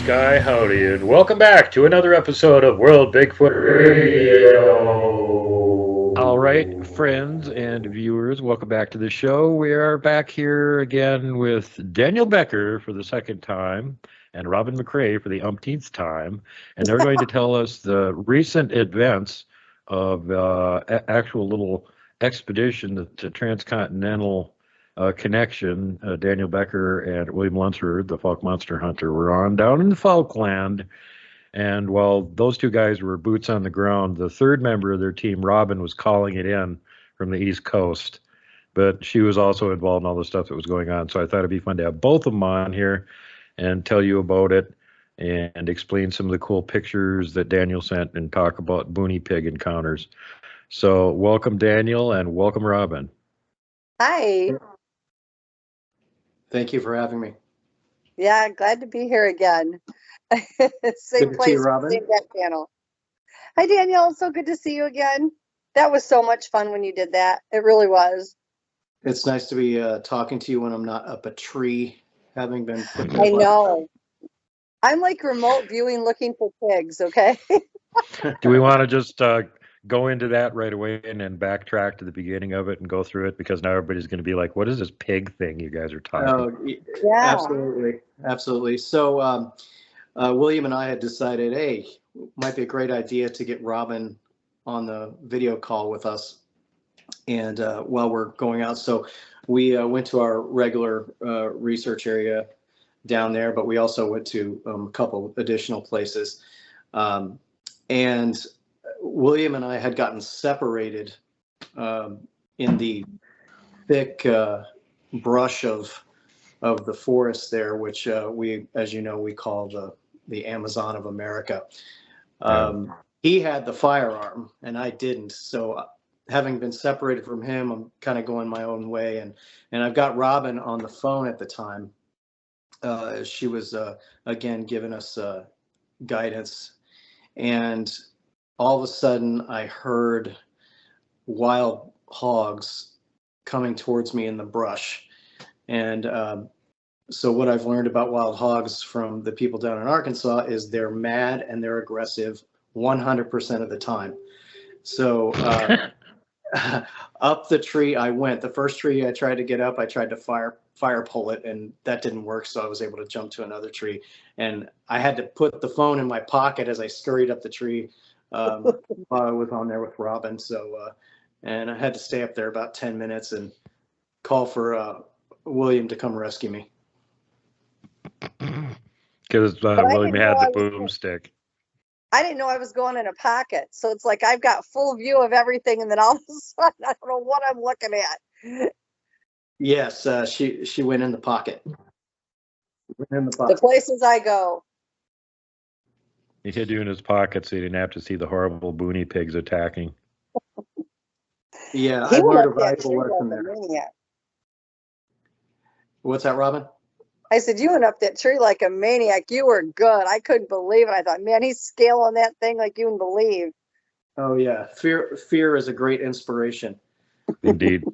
Sky Howdy, and welcome back to another episode of World Bigfoot Radio. All right, friends and viewers, welcome back to the show. We are back here again with Daniel Becker for the second time and Robin McCray for the umpteenth time, and they're going to tell us the recent events of actual little expedition to transcontinental connection. Daniel Becker and William Lunsford, the Fouke monster hunter, were on down in the Falkland. And while those two guys were boots on the ground, the third member of their team, Robin, was calling it in from the East Coast. But she was also involved in all the stuff that was going on. So I thought it'd be fun to have both of them on here and tell you about it and explain some of the cool pictures that Daniel sent and talk about boonie pig encounters. So welcome, Daniel, and welcome, Robin. Hi. Thank you for having me. Yeah, glad to be here again. Same Good to see place, you, Robin. same back channel. Hi, Daniel. So good to see you again. That was so much fun when you did that. It really was. It's nice to be talking to you when I'm not up a tree, having been put I know. I'm like remote viewing looking for pigs, okay? Do we want to just go into that right away and then backtrack to the beginning of it and go through it? Because now everybody's going to be like, what is this pig thing you guys are talking about? Yeah. Absolutely. So William and I had decided, hey, might be a great idea to get Robin on the video call with us. And while we're going out, so we went to our regular research area down there, but we also went to a couple additional places. And William and I had gotten separated in the thick brush of the forest there, which we, as you know, we call the Amazon of America. He had the firearm and I didn't. So having been separated from him, I'm kind of going my own way. And I've got Robin on the phone at the time. She was, again, giving us guidance. And all of a sudden I heard wild hogs coming towards me in the brush. And so what I've learned about wild hogs from the people down in Arkansas is they're mad and they're aggressive 100% of the time. So up the tree I went. The first tree I tried to get up, I tried to fire pull it, and that didn't work. So I was able to jump to another tree, and I had to put the phone in my pocket as I scurried up the tree while I was on there with Robin. So and I had to stay up there about 10 minutes and call for William to come rescue me. Because William had the boomstick. I didn't know I was going in a pocket. So it's like I've got full view of everything, and then all of a sudden I don't know what I'm looking at. Yes, she went in the pocket. The places I go. He hid you in his pocket so he didn't have to see the horrible boonie pigs attacking. Yeah, I learned a valuable lesson there. What's that, Robin? I said, you went up that tree like a maniac. You were good. I couldn't believe it. I thought, man, he's scaling that thing like you wouldn't believe. Oh, yeah. Fear is a great inspiration. Indeed.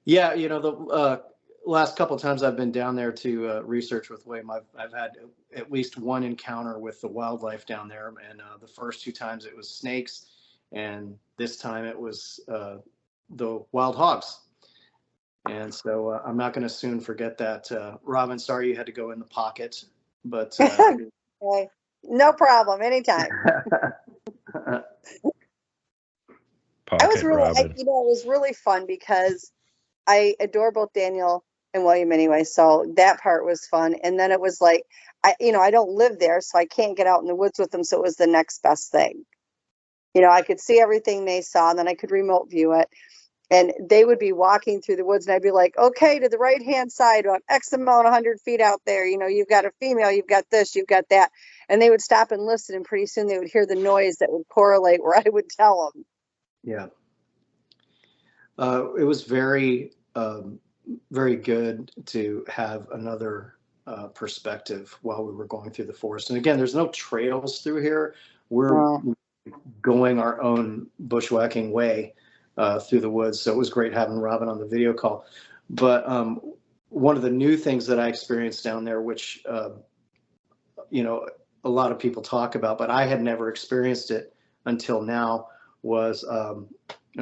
Yeah, you know, the last couple of times I've been down there to research with William, I've had at least one encounter with the wildlife down there. And the first two times it was snakes. And this time it was the wild hogs. And so I'm not going to soon forget that. Robin, sorry you had to go in the pocket, but okay. No problem, anytime. I was really, it was really fun because I adore both Daniel and William anyway. So that part was fun. And then it was like, I don't live there, so I can't get out in the woods with them. So it was the next best thing. You know, I could see everything they saw, and then I could remote view it. And they would be walking through the woods, and I'd be like, okay, to the right-hand side, about X amount, 100 feet out there, you know, you've got a female, you've got this, you've got that. And they would stop and listen, and pretty soon they would hear the noise that would correlate where I would tell them. Yeah. It was very, very good to have another perspective while we were going through the forest. And again, there's no trails through here. We're going our own bushwhacking way through the woods. So it was great having Robin on the video call. But one of the new things that I experienced down there, which, you know, a lot of people talk about, but I had never experienced it until now, was, I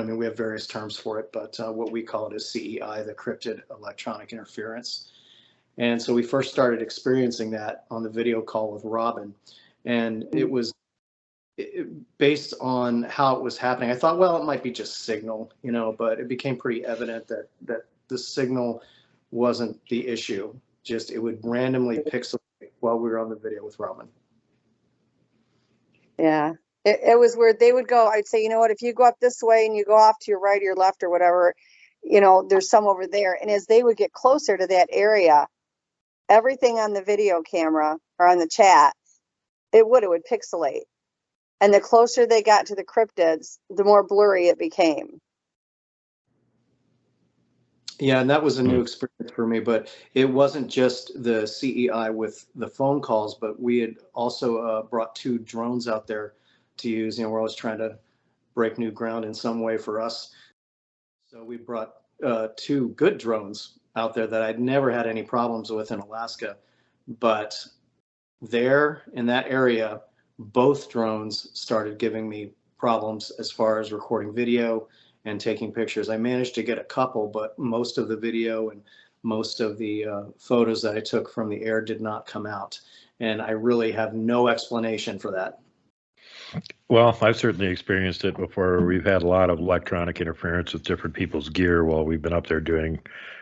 mean, we have various terms for it, but what we call it is CEI, the cryptid electronic interference. And so we first started experiencing that on the video call with Robin. And it was based on how it was happening. I thought, well, it might be just signal, you know, but it became pretty evident that the signal wasn't the issue. Just it would randomly pixelate while we were on the video with Robin. Yeah. It was weird. They would go, I'd say, you know what, if you go up this way and you go off to your right or your left or whatever, you know, there's some over there. And as they would get closer to that area, everything on the video camera or on the chat, it would pixelate. And the closer they got to the cryptids, the more blurry it became. Yeah, and that was a new experience for me, but it wasn't just the CEI with the phone calls, but we had also brought 2 drones out there to use. You know, we're always trying to break new ground in some way for us. So we brought 2 good drones out there that I'd never had any problems with in Alaska. But there in that area, both drones started giving me problems as far as recording video and taking pictures. I managed to get a couple, but most of the video and most of the photos that I took from the air did not come out. And I really have no explanation for that. Well, I've certainly experienced it before. We've had a lot of electronic interference with different people's gear while we've been up there doing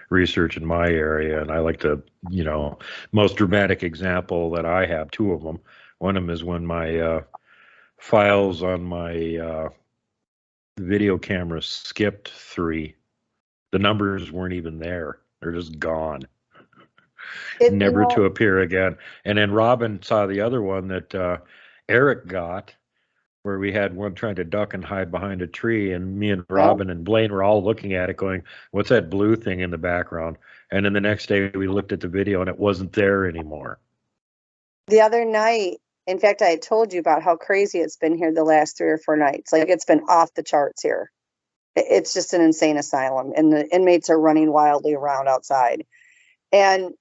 research in my area. And I like to, you know, most dramatic example that I have, 2 of them. One of them is when my files on my video camera skipped 3. The numbers weren't even there. They're just gone. Never to appear again. And then Robin saw the other one that Eric got, where we had one trying to duck and hide behind a tree, and me and Robin and Blaine were all looking at it going, what's that blue thing in the background? And then the next day we looked at the video and it wasn't there anymore. The other night, in fact, I had told you about how crazy it's been here the last 3 or 4 nights. Like, it's been off the charts here. It's just an insane asylum, and the inmates are running wildly around outside. And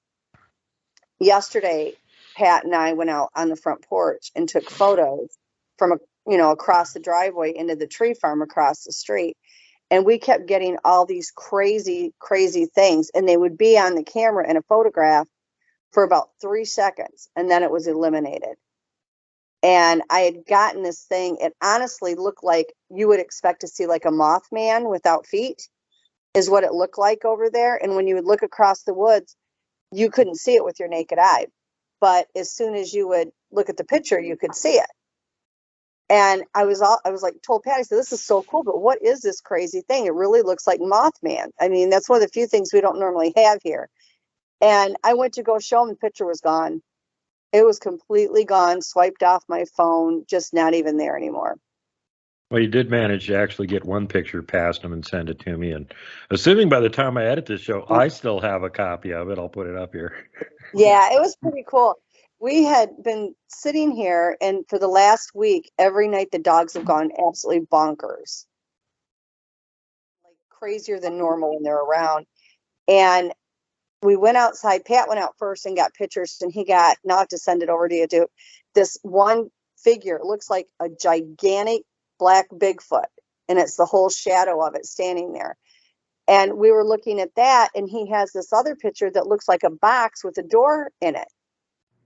yesterday, Pat and I went out on the front porch and took photos from across the driveway into the tree farm across the street. And we kept getting all these crazy, crazy things. And they would be on the camera in a photograph for about 3 seconds, and then it was eliminated. And I had gotten this thing. It honestly looked like you would expect to see like a Mothman without feet is what it looked like over there. And when you would look across the woods, you couldn't see it with your naked eye. But as soon as you would look at the picture, you could see it. And I was like, told Patty, I said, this is so cool, but what is this crazy thing? It really looks like Mothman. I mean, that's one of the few things we don't normally have here. And I went to go show him, the picture was gone. It was completely gone, swiped off my phone, just not even there anymore. Well, you did manage to actually get one picture past him and send it to me. And assuming by the time I edit this show, I still have a copy of it, I'll put it up here. Yeah, it was pretty cool. We had been sitting here, and for the last week, every night the dogs have gone absolutely bonkers. Like crazier than normal when they're around. And we went outside. Pat went out first and got pictures, and he got, now I have to send it over to you, Duke, this one figure. It looks like a gigantic black Bigfoot, and it's the whole shadow of it standing there. And we were looking at that, and he has this other picture that looks like a box with a door in it.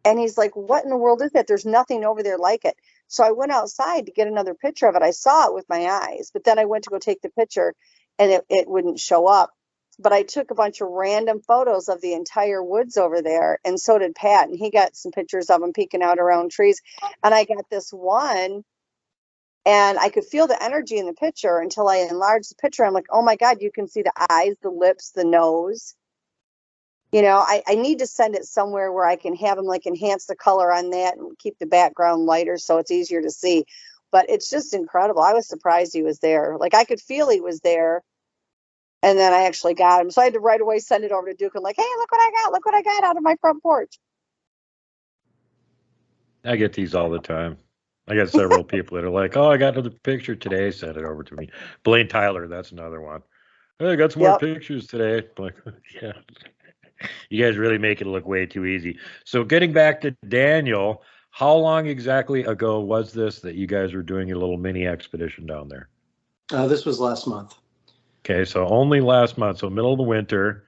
And he's like, what in the world is that? There's nothing over there like it. So I went outside to get another picture of it. I saw it with my eyes, but then I went to go take the picture, and it wouldn't show up. But I took a bunch of random photos of the entire woods over there, and so did Pat, and he got some pictures of him peeking out around trees. And I got this one, and I could feel the energy in the picture until I enlarged the picture. I'm like, oh my God, you can see the eyes, the lips, the nose. You know, I need to send it somewhere where I can have him like enhance the color on that and keep the background lighter so it's easier to see. But it's just incredible. I was surprised he was there. Like, I could feel he was there. And then I actually got him. So I had to right away send it over to Duke and like, hey, look what I got. Look what I got out of my front porch. I get these all the time. I got several people that are like, oh, I got another picture today. Send it over to me. Blaine Tyler, that's another one. Hey, I got some more pictures today. I'm like, yeah. You guys really make it look way too easy. So getting back to Daniel, how long exactly ago was this that you guys were doing your little mini expedition down there? This was last month. Okay, so only last month, so middle of the winter,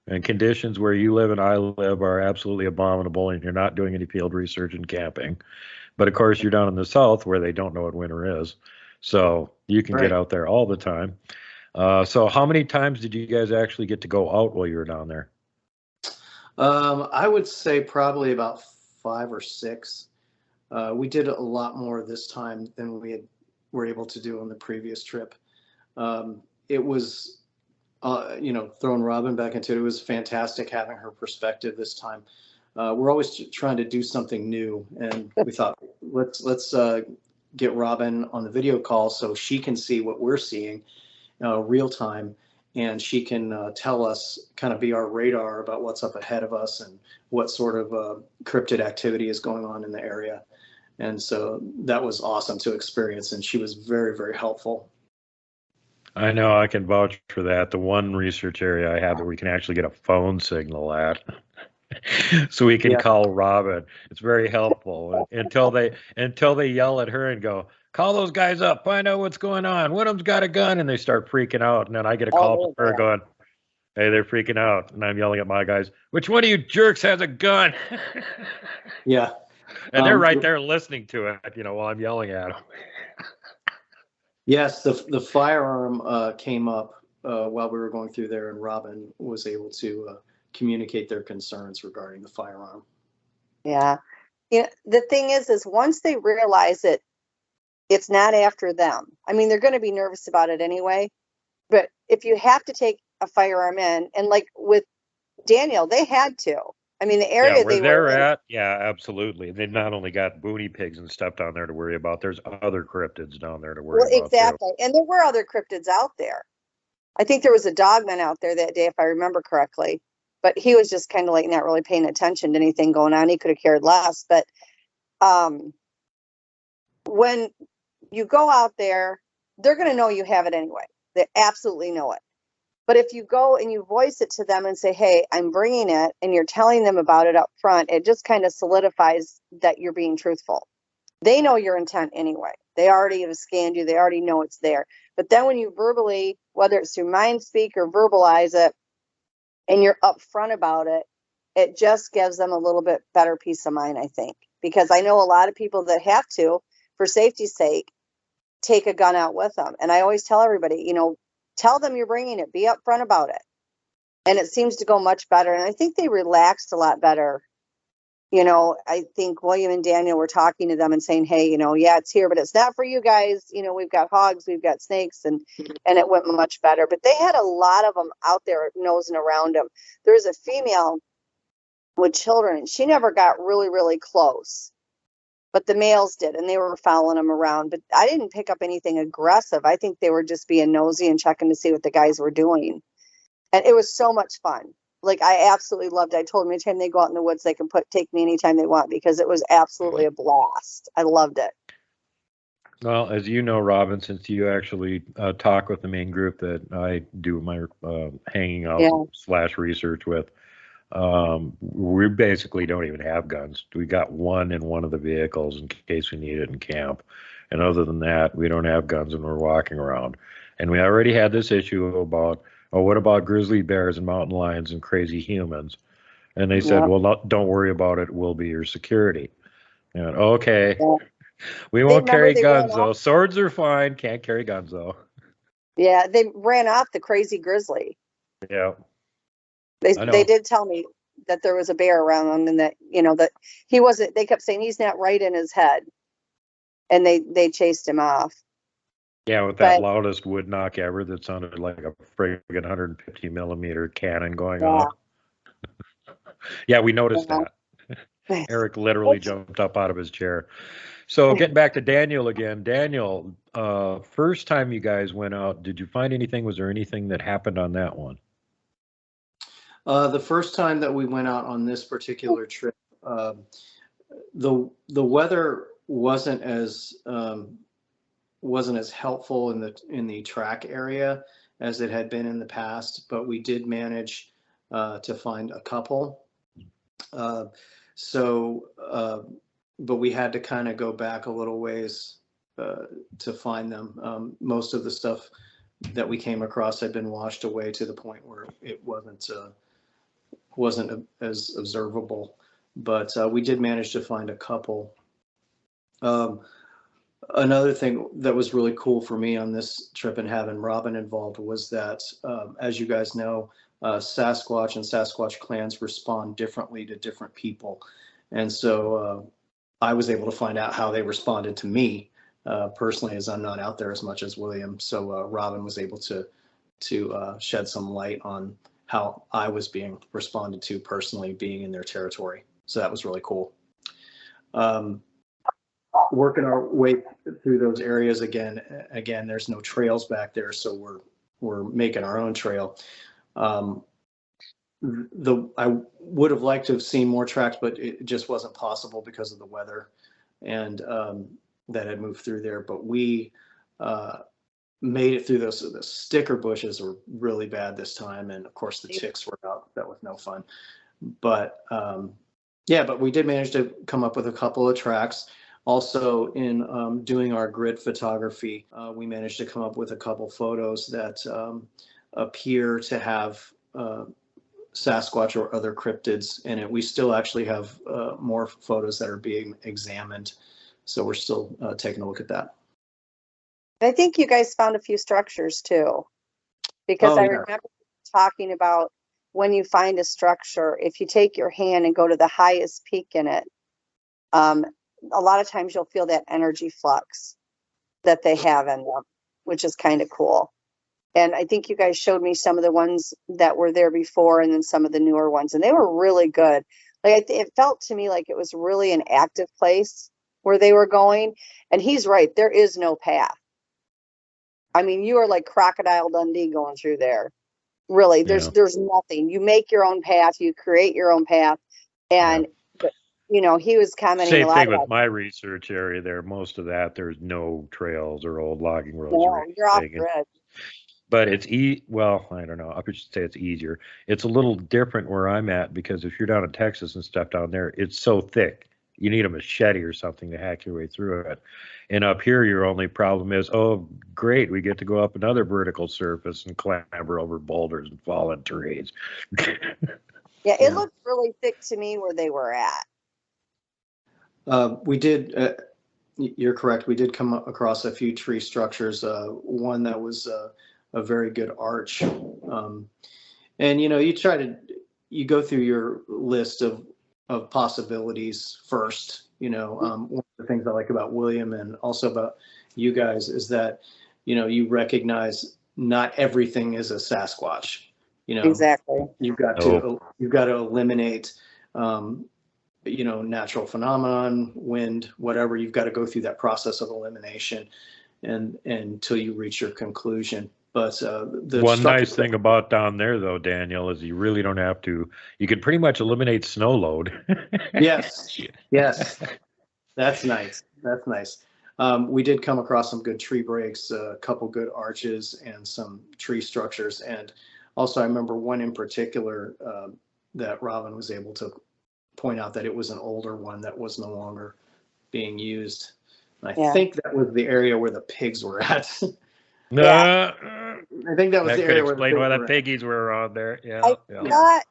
and conditions where you live and I live are absolutely abominable, and you're not doing any field research and camping. But of course, you're down in the south where they don't know what winter is, so you can get out there all the time. So how many times did you guys actually get to go out while you were down there? I would say probably about 5 or 6. We did a lot more this time than were able to do on the previous trip. It was, throwing Robin back into it, it was fantastic having her perspective this time. We're always trying to do something new, and we thought, let's get Robin on the video call so she can see what we're seeing real time, and she can tell us, kind of be our radar about what's up ahead of us and what sort of cryptid activity is going on in the area. And so that was awesome to experience, and she was very, very helpful. I know, I can vouch for that. The one research area I have that we can actually get a phone signal at. So we can call Robin. It's very helpful until they yell at her and go, call those guys up, find out what's going on. One of them's got a gun, and they start freaking out. And then I get a call from her going, hey, they're freaking out. And I'm yelling at my guys, which one of you jerks has a gun? Yeah. And they're right there listening to it, while I'm yelling at them. Yes, the firearm came up while we were going through there, and Robin was able to communicate their concerns regarding the firearm. Yeah. The thing is once they realize it, it's not after them. I mean, they're going to be nervous about it anyway. But if you have to take a firearm in, and like with Daniel, they had to. I mean, the area where they're at, yeah, absolutely. They not only got boonie pigs and stuff down there to worry about, there's other cryptids down there to worry about. Exactly. And there were other cryptids out there. I think there was a dogman out there that day, if I remember correctly. But he was just kind of like not really paying attention to anything going on. He could have cared less. But when you go out there, they're going to know you have it anyway. They absolutely know it. But if you go and you voice it to them and say, hey, I'm bringing it, and you're telling them about it up front, it just kind of solidifies that you're being truthful. They know your intent anyway. They already have scanned you. They already know it's there. But then when you verbally, whether it's through mind speak or verbalize it, and you're upfront about it, it just gives them a little bit better peace of mind, I think. Because I know a lot of people that have to, for safety's sake, take a gun out with them. And I always tell everybody, tell them you're bringing it. Be upfront about it. And it seems to go much better. And I think they relaxed a lot better. I think William and Daniel were talking to them and saying, hey, yeah, it's here, but it's not for you guys. We've got hogs, we've got snakes, and it went much better. But they had a lot of them out there nosing around them. There was a female with children, and she never got really, really close. But the males did, and they were following them around. But I didn't pick up anything aggressive. I think they were just being nosy and checking to see what the guys were doing. And it was so much fun. Like, I absolutely loved it. I told them anytime they go out in the woods, they can take me anytime they want, because it was absolutely a blast. I loved it. Well, as you know, Robin, since you actually talk with the main group that I do my hanging out / research with, we basically don't even have guns. We got one in one of the vehicles in case we need it in camp. And other than that, we don't have guns when we're walking around. And we already had this issue about, what about grizzly bears and mountain lions and crazy humans? And they said, well, don't worry about it. We'll be your security. And okay. Yeah. We won't carry guns, though. Swords are fine. Can't carry guns, though. Yeah, they ran off the crazy grizzly. Yeah. They did tell me that there was a bear around him, and that, that he wasn't, they kept saying he's not right in his head. And they chased him off. Yeah, with that loudest wood knock ever that sounded like a friggin' 150 millimeter cannon going off. Yeah, we noticed that. Eric literally jumped up out of his chair. So getting back to Daniel again. Daniel, first time you guys went out, did you find anything? Was there anything that happened on that one? The first time that we went out on this particular trip, the weather wasn't as helpful in the track area as it had been in the past, but we did manage to find a couple. But we had to kind of go back a little ways to find them. Most of the stuff that we came across had been washed away to the point where it wasn't as observable. But we did manage to find a couple. Another thing that was really cool for me on this trip and having Robin involved was that, as you guys know, Sasquatch and Sasquatch clans respond differently to different people. And so I was able to find out how they responded to me personally, as I'm not out there as much as William. So Robin was able to shed some light on how I was being responded to personally, being in their territory. So that was really cool. Working our way through those areas again, there's no trails back there, so we're making our own trail. I would have liked to have seen more tracks, but it just wasn't possible because of the weather and that had moved through there. But we made it through those. The sticker bushes were really bad this time, and of course the ticks were out. That was no fun. But but we did manage to come up with a couple of tracks. Also, in doing our grid photography, we managed to come up with a couple photos that appear to have Sasquatch or other cryptids in it. We still actually have more photos that are being examined, so we're still taking a look at that. I think you guys found a few structures too, because I remember talking about when you find a structure, if you take your hand and go to the highest peak in it, a lot of times you'll feel that energy flux that they have in them, which is kind of cool. And I think you guys showed me some of the ones that were there before and then some of the newer ones, and they were really good. Like it felt to me like it was really an active place where they were going. And he's right, there is no path. I mean, you are like Crocodile Dundee going through there. Really, there's nothing. You make your own path, you create your own path, and you know, he was commenting Same a lot thing with about my research area there. Most of that, there's no trails or old logging roads. you're off grid. But it's well, I don't know. I should say it's easier. It's a little different where I'm at, because if you're down in Texas and stuff down there, it's so thick. You need a machete or something to hack your way through it. And up here, your only problem is, oh, great, we get to go up another vertical surface and clamber over boulders and fallen trees. It looked really thick to me where they were at. We did, you're correct, we did come across a few tree structures, one that was a very good arch. And, you know, you go through your list of possibilities first. You know, one of the things I like about William and also about you guys is that, you know, you recognize not everything is a Sasquatch. You know, exactly. You've got to eliminate, you know, natural phenomenon, wind, whatever. You've got to go through that process of elimination and until you reach your conclusion. But the one nice thing about down there, though, Daniel, is you really don't have to. You can pretty much eliminate snow load. Yes, that's nice. That's nice. We did come across some good tree breaks, a couple good arches, and some tree structures. And also, I remember one in particular that Robin was able to point out that it was an older one that was no longer being used. And I think that was the area where the pigs were at. I think that was the area where explain why the piggies were on there. I thought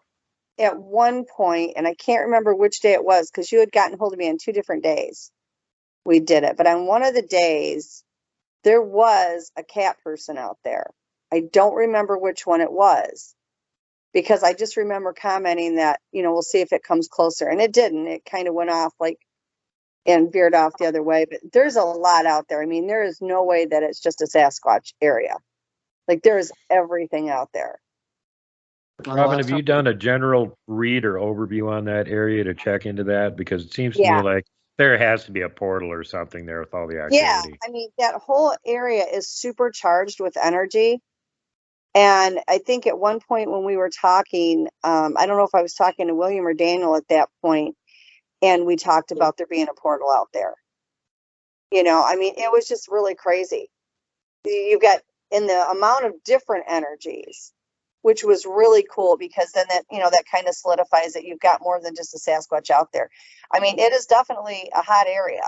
at one point, and I can't remember which day it was, because you had gotten hold of me on 2 different days. We did it, but on one of the days, there was a cat person out there. I don't remember which one it was, because I just remember commenting that, you know, we'll see if it comes closer, and it didn't. It kind of went off and veered off the other way. But there's a lot out there. I mean, there is no way that it's just a Sasquatch area. Like, there is everything out there. Robin, have you done a general read or overview on that area to check into that? Because it seems to me like there has to be a portal or something there with all the activity. Yeah, I mean, that whole area is supercharged with energy. And I think at one point when we were talking, I don't know if I was talking to William or Daniel at that point, and we talked about there being a portal out there. You know, I mean, it was just really crazy. You've got, in the amount of different energies which was really cool because then that, that kind of solidifies that you've got more than just a Sasquatch out there. I mean, it is definitely a hot area.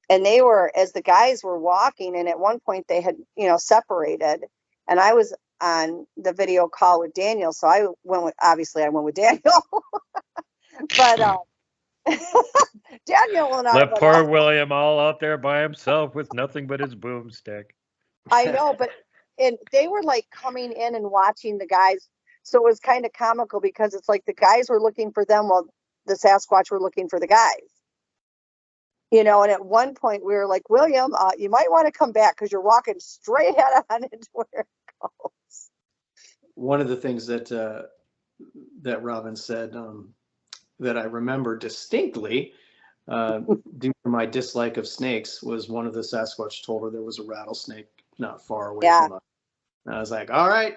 And they were, as the guys were walking, and at one point they had, separated, and I was on the video call with Daniel. So I went with Daniel, but, Daniel and I. Left poor William all out there by himself with nothing but his boomstick. I know, and they were like coming in and watching the guys. So it was kind of comical because it's like the guys were looking for them while the Sasquatch were looking for the guys. And at one point we were like, William, you might want to come back because you're walking straight head on into where it goes. One of the things that Robin said that I remember distinctly, due to my dislike of snakes, was one of the Sasquatch told her there was a rattlesnake not far away from us. And I was like, all right,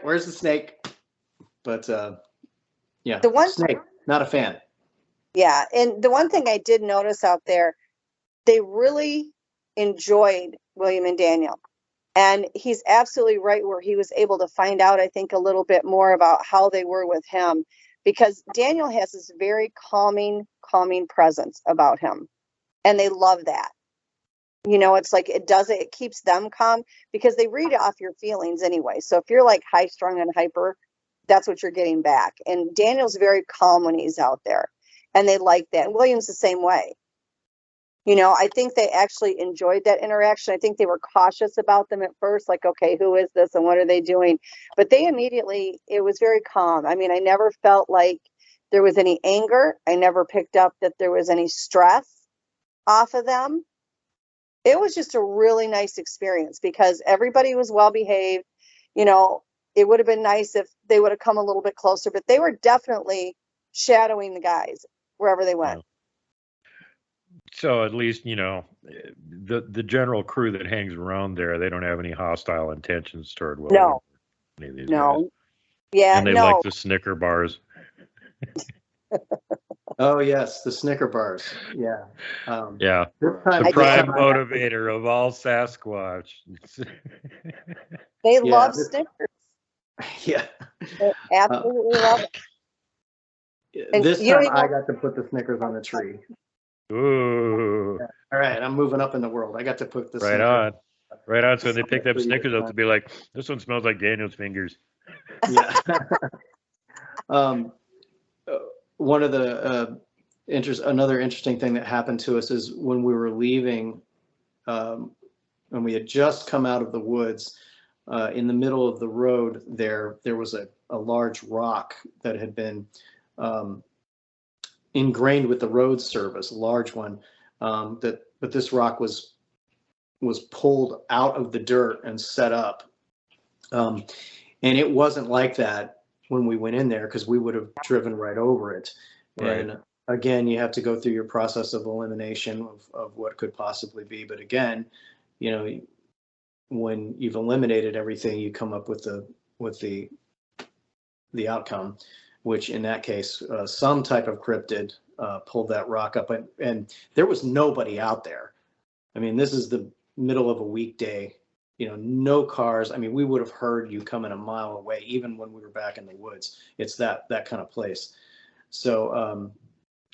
where's the snake? But snake, not a fan. Yeah, and the one thing I did notice out there, they really enjoyed William and Daniel. And he's absolutely right where he was able to find out, I think, a little bit more about how they were with him, because Daniel has this very calming presence about him. And they love that. It's like it keeps them calm because they read off your feelings anyway. So if you're like high strung and hyper, that's what you're getting back. And Daniel's very calm when he's out there. And they like that. And William's the same way. I think they actually enjoyed that interaction. I think they were cautious about them at first, like, okay, who is this and what are they doing? But they immediately, it was very calm. I mean, I never felt like there was any anger. I never picked up that there was any stress off of them. It was just a really nice experience because everybody was well behaved. It would have been nice if they would have come a little bit closer, but they were definitely shadowing the guys wherever they went. So at least, the general crew that hangs around there, they don't have any hostile intentions toward William. No. Any of these no. guys. Yeah. And they like the Snicker bars. Oh yes, the Snicker bars. Yeah. Yeah. The prime motivator of all Sasquatch. They love Snickers. Yeah. They absolutely love it. This time I got to put the Snickers on the tree. Ooh. Yeah. All right, I'm moving up in the world. I got to put the Right on. So when they pick them Snickers up, to be like, this one smells like Daniel's fingers. Yeah. One of the another interesting thing that happened to us is when we were leaving, when we had just come out of the woods, in the middle of the road there was a large rock that had been ingrained with the road service, a large one, but this rock was pulled out of the dirt and set up, and it wasn't like that when we went in there because we would have driven right over it. Right. And again, you have to go through your process of elimination of what could possibly be. But again, when you've eliminated everything, you come up with the outcome, which in that case, some type of cryptid pulled that rock up, and there was nobody out there. I mean, this is the middle of a weekday, no cars. I mean, we would have heard you coming a mile away, even when we were back in the woods. It's that kind of place. So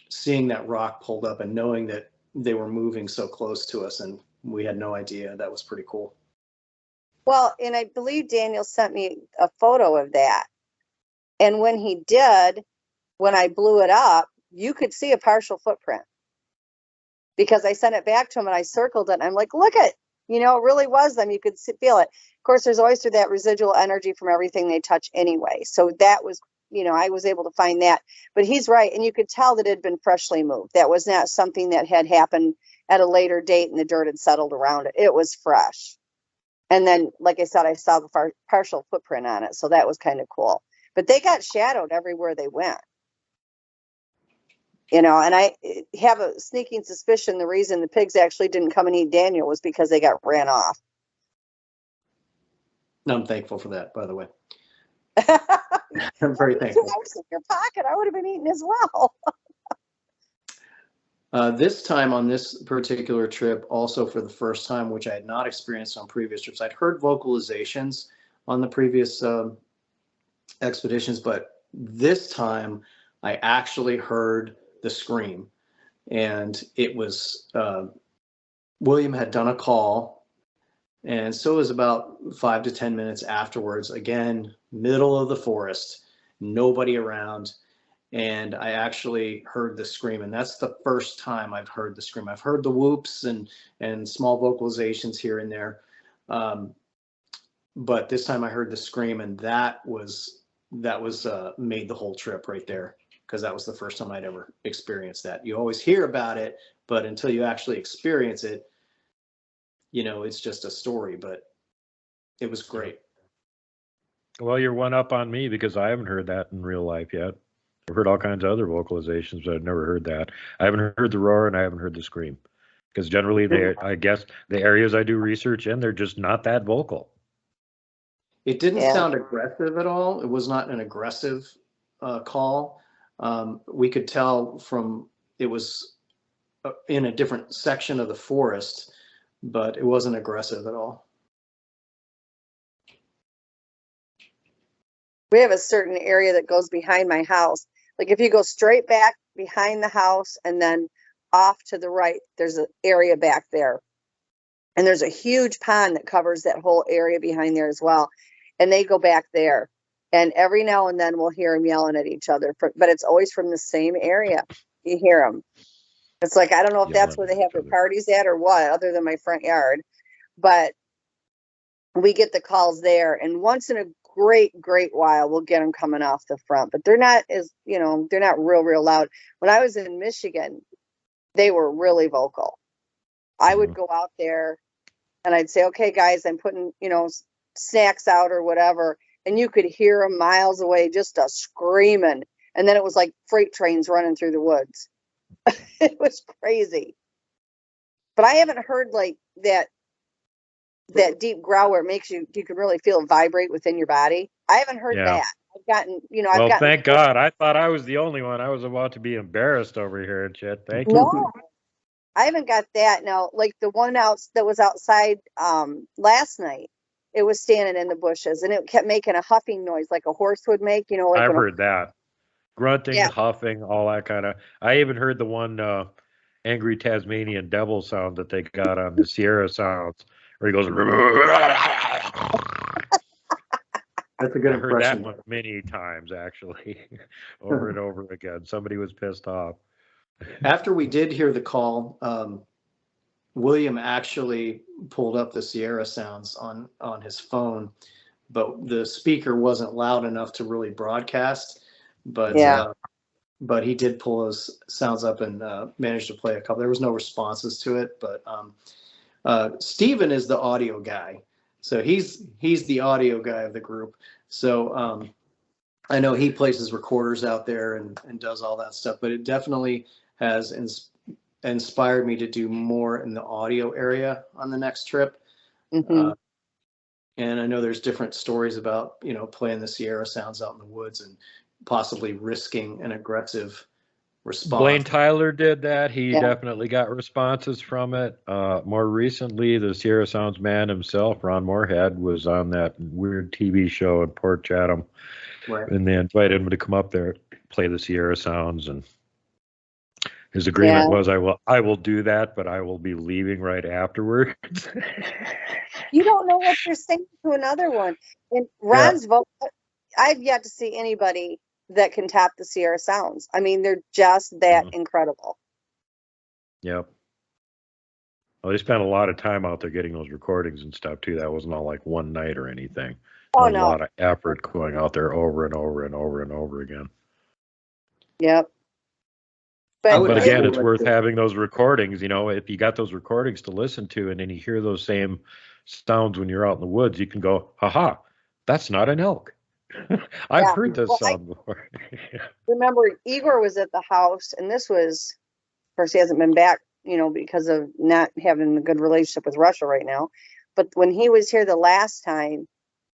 seeing that rock pulled up and knowing that they were moving so close to us and we had no idea, that was pretty cool. Well, and I believe Daniel sent me a photo of that. And when he did, when I blew it up, you could see a partial footprint because I sent it back to him and I circled it. And I'm like, look it, it really was them. You could feel it. Of course, there's always that residual energy from everything they touch anyway. So that was, I was able to find that. But he's right. And you could tell that it had been freshly moved. That was not something that had happened at a later date and the dirt had settled around it. It was fresh. And then, like I said, I saw the partial footprint on it. So that was kind of cool. But they got shadowed everywhere they went. And I have a sneaking suspicion the reason the pigs actually didn't come and eat Daniel was because they got ran off. I'm thankful for that, by the way. I'm very thankful. I was in your pocket. I would have been eaten as well. This time on this particular trip, also for the first time, which I had not experienced on previous trips, I'd heard vocalizations on the previous expeditions, but this time I actually heard the scream, and it was William had done a call, and so it was about 5 to 10 minutes afterwards. Again, middle of the forest, nobody around, and I actually heard the scream, and that's the first time I've heard the scream. I've heard the whoops and small vocalizations here and there, but this time I heard the scream, and that was made the whole trip right there, because that was the first time I'd ever experienced that. You always hear about it, but until you actually experience it, you know, it's just a story. But it was great. Well, you're one up on me because I haven't heard that in real life yet. I've heard all kinds of other vocalizations, but I've never heard that. I haven't heard the roar and I haven't heard the scream, because generally I guess the areas I do research in, they're just not that vocal. It didn't sound aggressive at all. It was not an aggressive call. We could tell from it was in a different section of the forest, but it wasn't aggressive at all. We have a certain area that goes behind my house. Like if you go straight back behind the house and then off to the right, there's an area back there. And there's a huge pond that covers that whole area behind there as well. And they go back there. And every now and then we'll hear them yelling at each other, but it's always from the same area. You hear them. It's like, I don't know if that's where they have their parties at or what, other than my front yard. But we get the calls there. And once in a great while, we'll get them coming off the front. But they're not as, you know, they're not real loud. When I was in Michigan, they were really vocal. I would go out there and I'd say, okay, guys, I'm putting, you know, snacks out or whatever. And you could hear them miles away, just a screaming. And then it was like freight trains running through the woods. It was crazy. But I haven't heard like that deep growl where it makes you can really feel it vibrate within your body. I haven't heard that. I've gotten, you know, well, thank God. I thought I was the only one. I was about to be embarrassed over here and shit. Thank you. No, I haven't got that. Now, like the one that was outside last night, it was standing in the bushes and it kept making a huffing noise like a horse would make, you know, like I've heard that. Grunting, huffing, all that kind of. I even heard the one angry Tasmanian devil sound that they got on the Sierra Sounds, where he goes. That's a good impression. I heard that one many times, actually, over and over again. Somebody was pissed off. After we did hear the call, William actually pulled up the Sierra Sounds on his phone, but the speaker wasn't loud enough to really broadcast. But he did pull those sounds up and managed to play a couple. There was no responses to it, but Steven is the audio guy. So he's the audio guy of the group. So I know he places recorders out there and does all that stuff, but it definitely has inspired me to do more in the audio area on the next trip. Mm-hmm. And I know there's different stories about, you know, playing the Sierra Sounds out in the woods and possibly risking an aggressive response. Blaine Tyler did that. He definitely got responses from it. More recently, the Sierra Sounds man himself, Ron Moorhead, was on that weird TV show in Port Chatham. Right. And they invited him to come up there, play the Sierra Sounds, and his agreement was, I will do that, but I will be leaving right afterwards. You don't know what you're saying to another one. And Ron's vote, I've yet to see anybody that can tap the Sierra Sounds. I mean, they're just that incredible. Yep. Well, they spent a lot of time out there getting those recordings and stuff too. That wasn't all like one night or anything. A lot of effort going out there over and over and over and over again. Yep. But again, it's worth having those recordings. You know, if you got those recordings to listen to and then you hear those same sounds when you're out in the woods, you can go, haha, that's not an elk. I've heard this sound before. Remember, Igor was at the house, and this was, of course, he hasn't been back, you know, because of not having a good relationship with Russia right now. But when he was here the last time,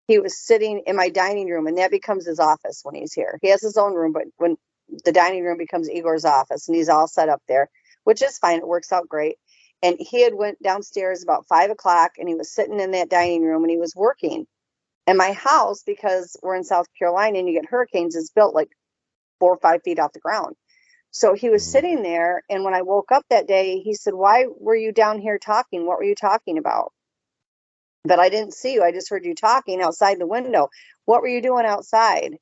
he was sitting in my dining room, and that becomes his office when he's here. He has his own room, but when the dining room becomes Igor's office, and he's all set up there, which is fine. It works out great. And he had went downstairs about 5 o'clock, and he was sitting in that dining room, and he was working. And my house, because we're in South Carolina and you get hurricanes, is built like 4 or 5 feet off the ground. So he was sitting there, and when I woke up that day, he said, "Why were you down here talking? What were you talking about?" But I didn't see you. I just heard you talking outside the window. What were you doing outside?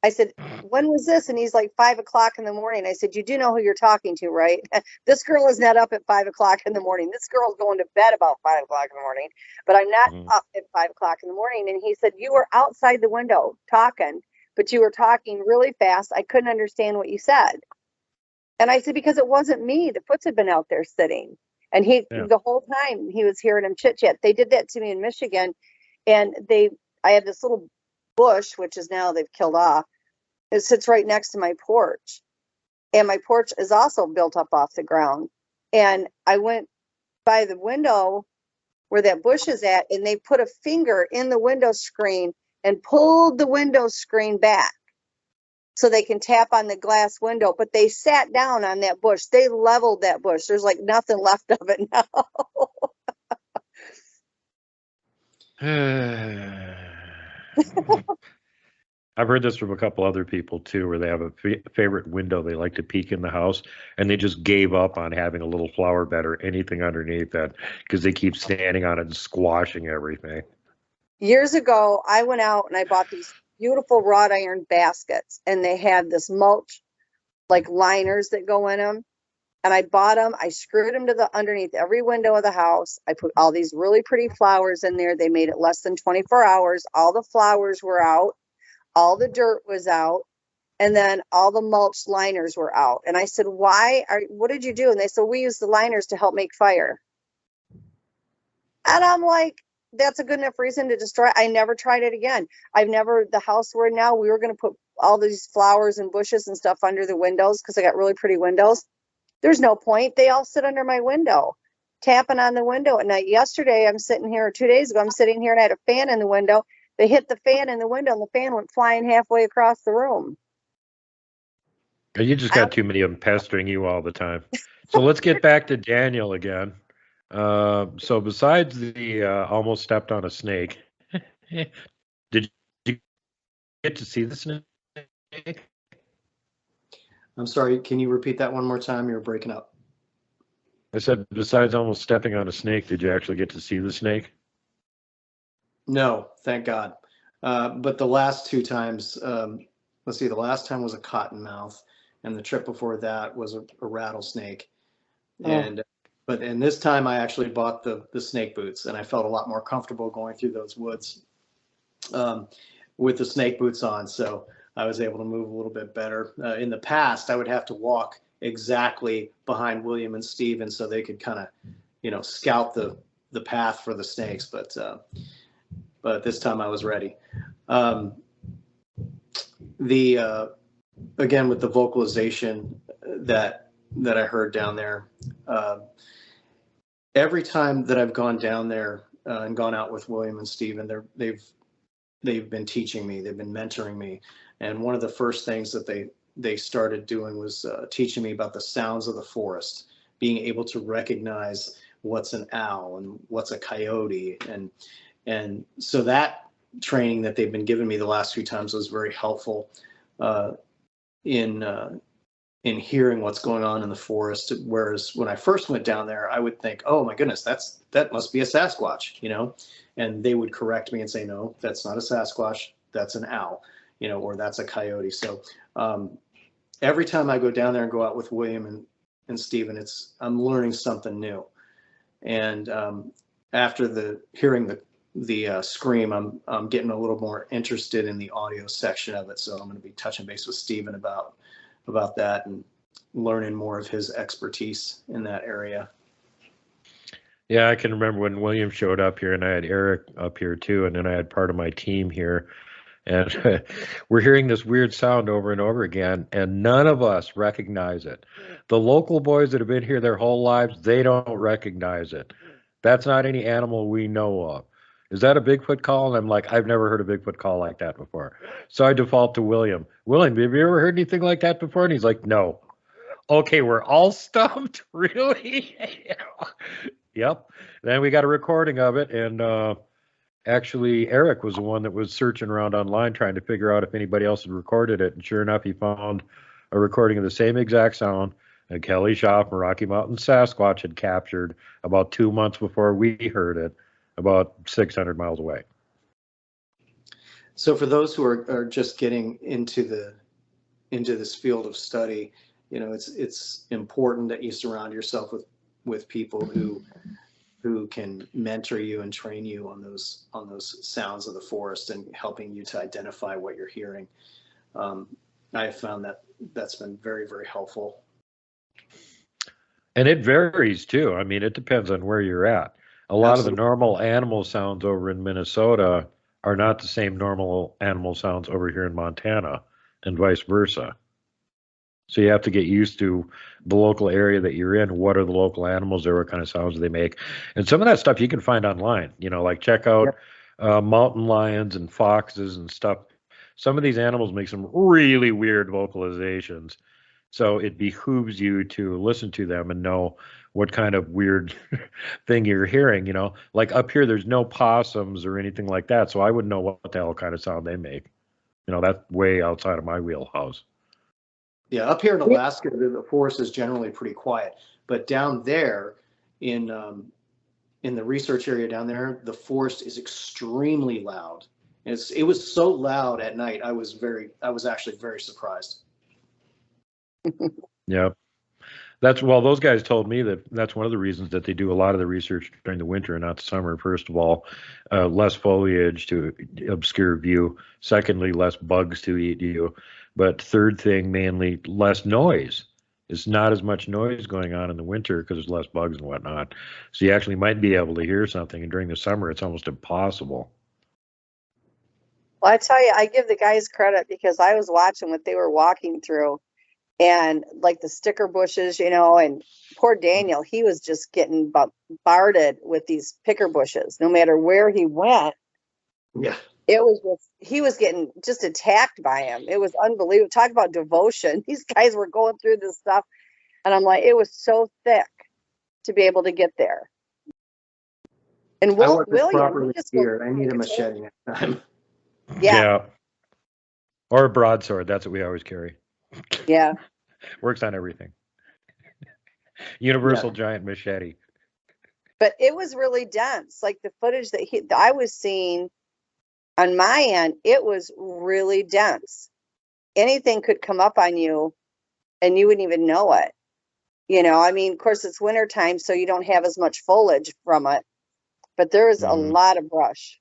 I said, "When was this?" And he's like, 5 o'clock in the morning. I said, "You do know who you're talking to, right?" This girl is not up at 5 o'clock in the morning. This girl's going to bed about 5 o'clock in the morning, but I'm not up at 5 o'clock in the morning. And he said, "You were outside the window talking, but you were talking really fast. I couldn't understand what you said." And I said, "Because it wasn't me. The Foots had been out there sitting." And the whole time he was hearing him chit chat. They did that to me in Michigan. And I had this little bush, which is now they've killed off. It sits right next to my porch. And my porch is also built up off the ground. And I went by the window where that bush is at, and they put a finger in the window screen and pulled the window screen back so they can tap on the glass window. But they sat down on that bush. They leveled that bush. There's like nothing left of it now. I've heard this from a couple other people too, where they have a favorite window they like to peek in the house, and they just gave up on having a little flower bed or anything underneath that because they keep standing on it and squashing everything. Years ago, I went out and I bought these beautiful wrought iron baskets, and they had this mulch, like liners that go in them. And I bought them. I screwed them to the underneath every window of the house. I put all these really pretty flowers in there. They made it less than 24 hours. All the flowers were out. All the dirt was out, and then all the mulch liners were out. And I said, what did you do? And they said, "We use the liners to help make fire." And I'm like, that's a good enough reason to destroy. I never tried it again. The house we're in now, we were going to put all these flowers and bushes and stuff under the windows because I got really pretty windows. There's no point. They all sit under my window, tapping on the window at night. Yesterday, I'm sitting here, 2 days ago, I'm sitting here and I had a fan in the window. They hit the fan in the window, and the fan went flying halfway across the room. You just got too many of them pestering you all the time. So let's get back to Daniel again. So besides the almost stepped on a snake, did you get to see the snake? I'm sorry, can you repeat that one more time? You're breaking up. I said, besides almost stepping on a snake, did you actually get to see the snake? No, thank God. But the last 2 times, let's see, the last time was a cottonmouth, and the trip before that was a rattlesnake. And this time I actually bought the snake boots, and I felt a lot more comfortable going through those woods with the snake boots on. So I was able to move a little bit better. In the past, I would have to walk exactly behind William and Steven so they could kind of, scout the path for the snakes. But this time I was ready. Again, with the vocalization that I heard down there, every time that I've gone down there and gone out with William and Steven, they've been teaching me, they've been mentoring me. And one of the first things that they started doing was teaching me about the sounds of the forest, being able to recognize what's an owl and what's a coyote. And so that training that they've been giving me the last few times was very helpful in hearing what's going on in the forest. Whereas when I first went down there, I would think, "Oh my goodness, that must be a Sasquatch," and they would correct me and say, "No, that's not a Sasquatch. That's an owl, or that's a coyote." So every time I go down there and go out with William and Steven, I'm learning something new. And after hearing the scream, I'm getting a little more interested in the audio section of it. So I'm going to be touching base with Steven about that and learning more of his expertise in that area. Yeah, I can remember when William showed up here, and I had Eric up here too, and then I had part of my team here, and we're hearing this weird sound over and over again, and none of us recognize it. The local boys that have been here their whole lives, they don't recognize it. That's not any animal we know of. Is that a Bigfoot call? And I'm like, I've never heard a Bigfoot call like that before. So I default to William. William, have you ever heard anything like that before? And he's like, no. Okay, we're all stumped? Really? Yep. Then we got a recording of it, and Actually, Eric was the one that was searching around online trying to figure out if anybody else had recorded it. And sure enough, he found a recording of the same exact sound that Kelly Shop and Rocky Mountain Sasquatch had captured about 2 months before we heard it, about 600 miles away. So for those who are just getting into this field of study, you know, it's important that you surround yourself with people who can mentor you and train you on those sounds of the forest and helping you to identify what you're hearing. I have found that that's been very, very helpful. And it varies too. I mean, it depends on where you're at. A lot Absolutely. of the normal animal sounds over in Minnesota are not the same normal animal sounds over here in Montana, and vice versa. So you have to get used to the local area that you're in. What are the local animals there? What kind of sounds do they make? And some of that stuff you can find online. You know, like check out mountain lions and foxes and stuff. Some of these animals make some really weird vocalizations. So it behooves you to listen to them and know what kind of weird thing you're hearing. You know, like up here, there's no possums or anything like that. So I wouldn't know what the hell kind of sound they make. You know, that's way outside of my wheelhouse. Yeah, up here in Alaska, the forest is generally pretty quiet. But down there in the research area down there, the forest is extremely loud. It was so loud at night. I was actually very surprised. Yeah. Those guys told me that's one of the reasons that they do a lot of the research during the winter and not the summer. First of all, less foliage to obscure view. Secondly, less bugs to eat you. But third thing, mainly less noise. It's not as much noise going on in the winter because there's less bugs and whatnot. So you actually might be able to hear something. And during the summer, it's almost impossible. Well, I tell you, I give the guys credit because I was watching what they were walking through. And like the sticker bushes, you know, and poor Daniel, he was just getting bombarded with these picker bushes. No matter where he went, yeah, he was getting just attacked by him. It was unbelievable. Talk about devotion. These guys were going through this stuff, and I'm like, it was so thick to be able to get there. And William, I need a machete next time. Yeah. Or a broadsword. That's what we always carry. Yeah. Works on everything. Universal giant machete. But it was really dense. Like the footage that I was seeing on my end, it was really dense. Anything could come up on you and you wouldn't even know it. You know, I mean, of course it's wintertime, so you don't have as much foliage from it, but there is a lot of brush.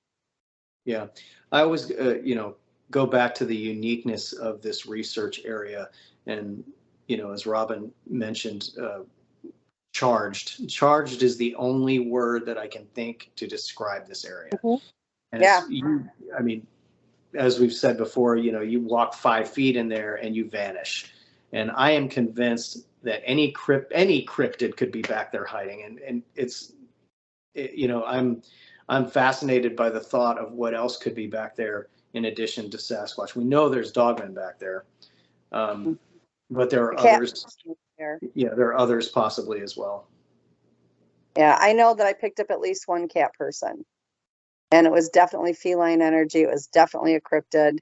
Yeah. I always, go back to the uniqueness of this research area. And, you know, as Robin mentioned, charged is the only word that I can think to describe this area. And I mean, as we've said before, you know, you walk 5 feet in there and you vanish. And I am convinced that any cryptid could be back there hiding. And I'm fascinated by the thought of what else could be back there in addition to Sasquatch. We know there's dogmen back there, but there are others. Yeah, there are others possibly as well. Yeah, I know that I picked up at least one cat person, and it was definitely feline energy. It was definitely a cryptid,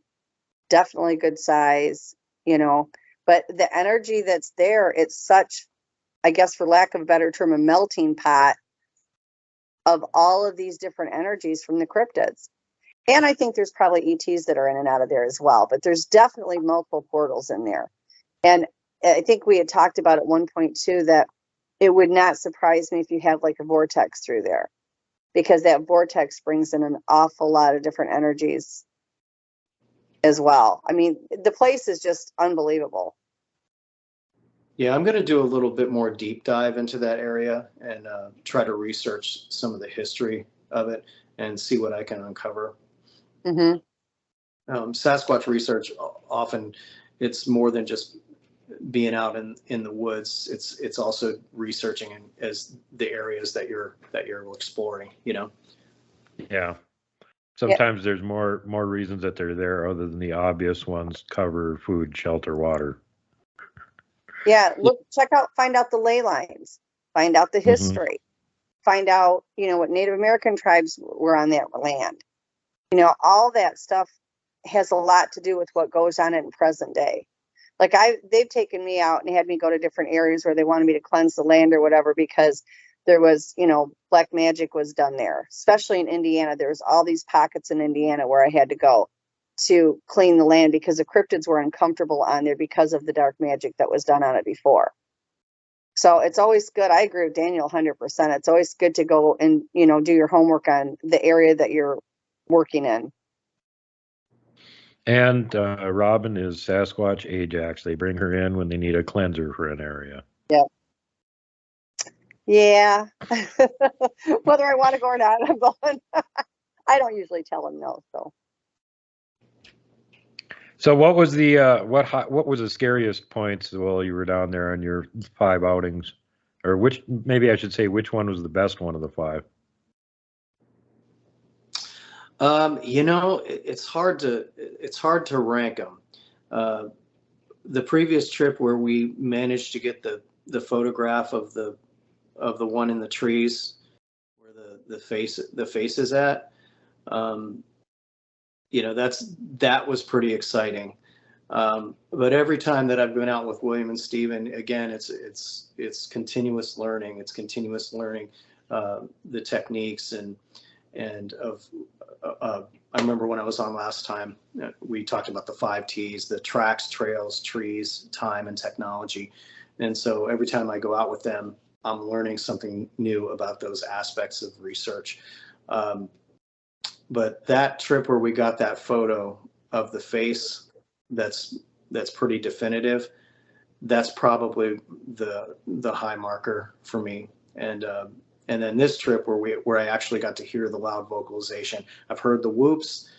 definitely good size, you know. But the energy that's there, it's such, I guess, for lack of a better term, a melting pot of all of these different energies from the cryptids. And I think there's probably ETs that are in and out of there as well, but there's definitely multiple portals in there. And I think we had talked about at one point too, that it would not surprise me if you have like a vortex through there, because that vortex brings in an awful lot of different energies as well. I mean, the place is just unbelievable. Yeah, I'm going to do a little bit more deep dive into that area and try to research some of the history of it and see what I can uncover. Sasquatch research, often it's more than just being out in the woods. It's also researching as the areas that you're exploring, you know. Yeah. Sometimes there's more reasons that they're there other than the obvious ones: cover, food, shelter, water. Yeah, find out the ley lines, find out the history, find out, you know, what Native American tribes were on that land. all that stuff has a lot to do with what goes on in present day. Like they've taken me out and had me go to different areas where they wanted me to cleanse the land or whatever, because there was, black magic was done there, especially in Indiana. There was all these pockets in Indiana where I had to go to clean the land because the cryptids were uncomfortable on there because of the dark magic that was done on it before. So it's always good. I agree with Daniel 100%. It's always good to go and, do your homework on the area that you're working in. And Robin is Sasquatch Ajax. They bring her in when they need a cleanser for an area. Yep. Yeah. Whether I want to go or not, I'm going. I don't usually tell them no. So what was the what was the scariest points while you were down there on your 5 outings, or maybe I should say which one was the best one of the 5? It's hard to rank them. The previous trip where we managed to get the photograph of the one in the trees where the face is at, that was pretty exciting. But every time that I've been out with William and Stephen, again, it's continuous learning. It's continuous learning the techniques and of. I remember when I was on last time, we talked about the 5 T's: the tracks, trails, trees, time, and technology. And so every time I go out with them, I'm learning something new about those aspects of research. But that trip where we got that photo of the face, that's pretty definitive. That's probably the high marker for me. And then this trip where I actually got to hear the loud vocalization. I've heard the whoops,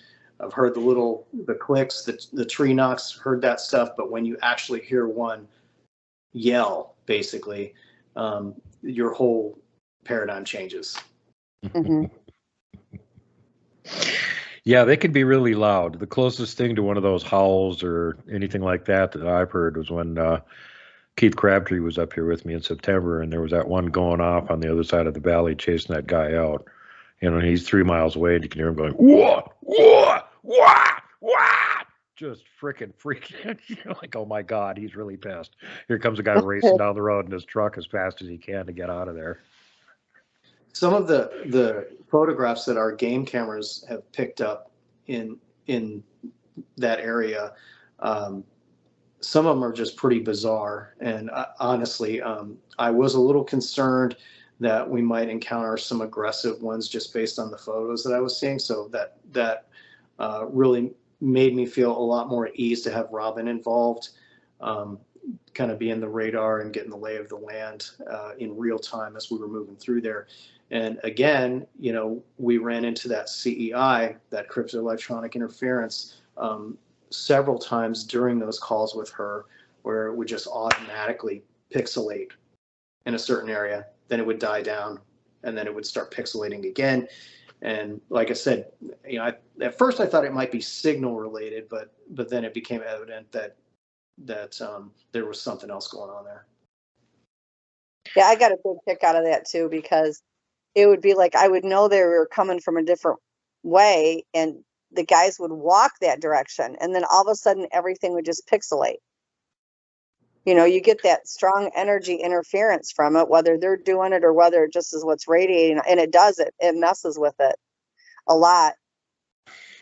I've heard the clicks, the tree knocks, heard that stuff. But when you actually hear one yell, basically, your whole paradigm changes. Mm-hmm. Yeah, they can be really loud. The closest thing to one of those howls or anything like that I've heard was when Keith Crabtree was up here with me in September, and there was that one going off on the other side of the valley chasing that guy out. He's 3 miles away, and you can hear him going, whoa, whoa, whoa, whoa, just freaking. Like, oh my God, he's really pissed. Here comes a guy racing down the road in his truck as fast as he can to get out of there. Some of the photographs that our game cameras have picked up in that area, some of them are just pretty bizarre. And honestly, I was a little concerned that we might encounter some aggressive ones just based on the photos that I was seeing. So that really made me feel a lot more at ease to have Robin involved, kind of being the radar and getting the lay of the land in real time as we were moving through there. And again, we ran into that CEI, that crypto electronic interference, several times during those calls with her, where it would just automatically pixelate in a certain area, then it would die down, and then it would start pixelating again. And like I said, at first I thought it might be signal related, but then it became evident that there was something else going on there. Yeah, I got a big kick out of that too, because it would be like I would know they were coming from a different way, and the guys would walk that direction, and then all of a sudden everything would just pixelate. You get that strong energy interference from it, whether they're doing it or whether it just is what's radiating, and it does it. It messes with it a lot.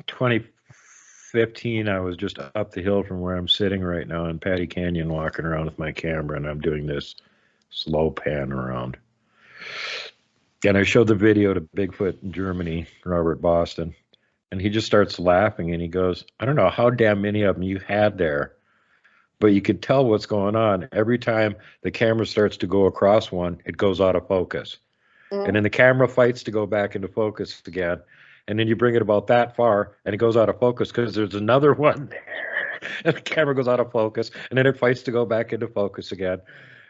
2015, I was just up the hill from where I'm sitting right now in Patty Canyon, walking around with my camera, and I'm doing this slow pan around. And I showed the video to Bigfoot in Germany, Robert Boston, and he just starts laughing, and he goes, I don't know how damn many of them you had there, but you could tell what's going on. Every time the camera starts to go across one, it goes out of focus. Mm-hmm. And then the camera fights to go back into focus again. And then you bring it about that far, and it goes out of focus because there's another one there. And the camera goes out of focus, and then it fights to go back into focus again.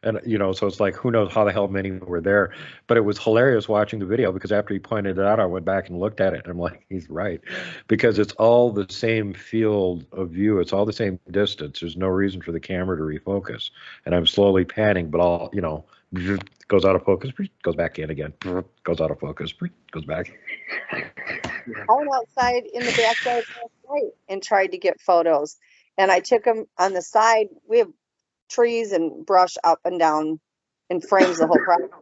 And, so it's like, who knows how the hell many were there. But it was hilarious watching the video, because after he pointed it out, I went back and looked at it, and I'm like, he's right. Because it's all the same field of view. It's all the same distance. There's no reason for the camera to refocus. And I'm slowly panning, but all, goes out of focus, goes back in again, goes out of focus, goes back. I went outside in the backyard last night and tried to get photos. And I took them on the side. We have trees and brush up and down and frames the whole property.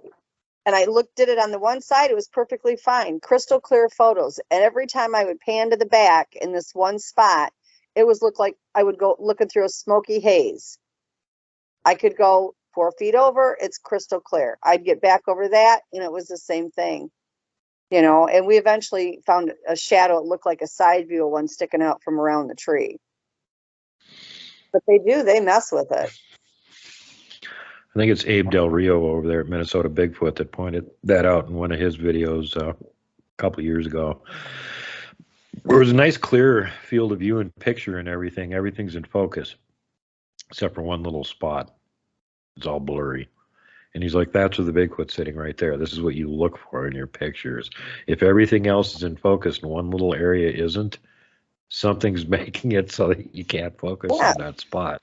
And I did it on the one side. It was perfectly fine, crystal clear photos. And every time I would pan to the back in this one spot, it was look like I would go looking through a smoky haze. I could go 4 feet over, it's crystal clear. I'd get back over that, and it was the same thing. And we eventually found a shadow. It looked like a side view of one sticking out from around the tree. But they mess with it. I think it's Abe Del Rio over there at Minnesota Bigfoot that pointed that out in one of his videos a couple of years ago. There was a nice clear field of view and picture and everything. Everything's in focus, except for one little spot. It's all blurry. And he's like, that's where the Bigfoot's sitting right there. This is what you look for in your pictures. If everything else is in focus and one little area isn't, something's making it so that you can't focus on that spot.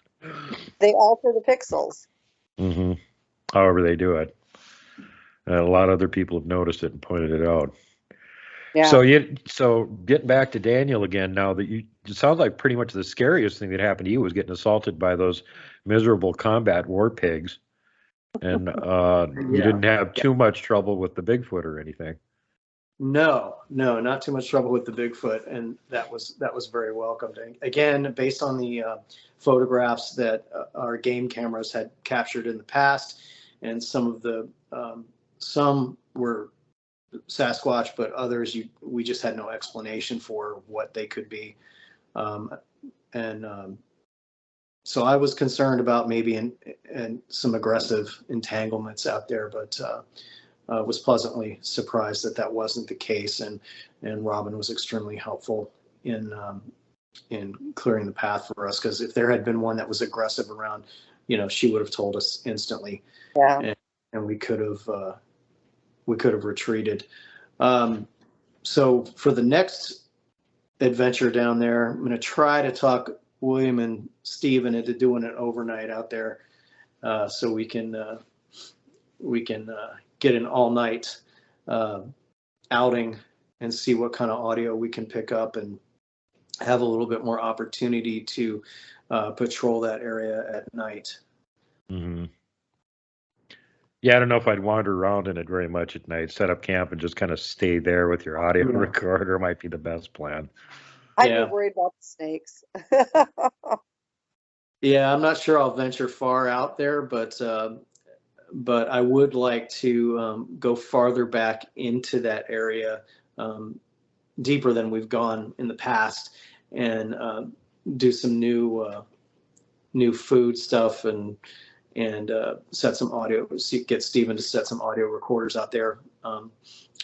They alter the pixels. Mm-hmm. However they do it. A lot of other people have noticed it and pointed it out. Yeah. So getting back to Daniel again, now that it sounds like pretty much the scariest thing that happened to you was getting assaulted by those miserable combat war pigs. And you didn't have too much trouble with the Bigfoot or anything. No, not too much trouble with the Bigfoot, and that was very welcomed. Again, based on the photographs that our game cameras had captured in the past, and some were Sasquatch, but others we just had no explanation for what they could be, so I was concerned about maybe and some aggressive entanglements out there, but was pleasantly surprised that wasn't the case, and Robin was extremely helpful in clearing the path for us, because if there had been one that was aggressive around, she would have told us instantly, and we could have retreated. So for the next adventure down there, I'm going to try to talk William and Steven into doing an overnight out there, so we can get an all-night outing and see what kind of audio we can pick up and have a little bit more opportunity to patrol that area at night. Mm-hmm. Yeah, I don't know if I'd wander around in it very much at night. Set up camp and just kind of stay there with your audio recorder might be the best plan. I'd be worried about the snakes. Yeah, I'm not sure I'll venture far out there, but I would like to go farther back into that area, deeper than we've gone in the past, and do some new food stuff and set some audio. Get Steven to set some audio recorders out there, and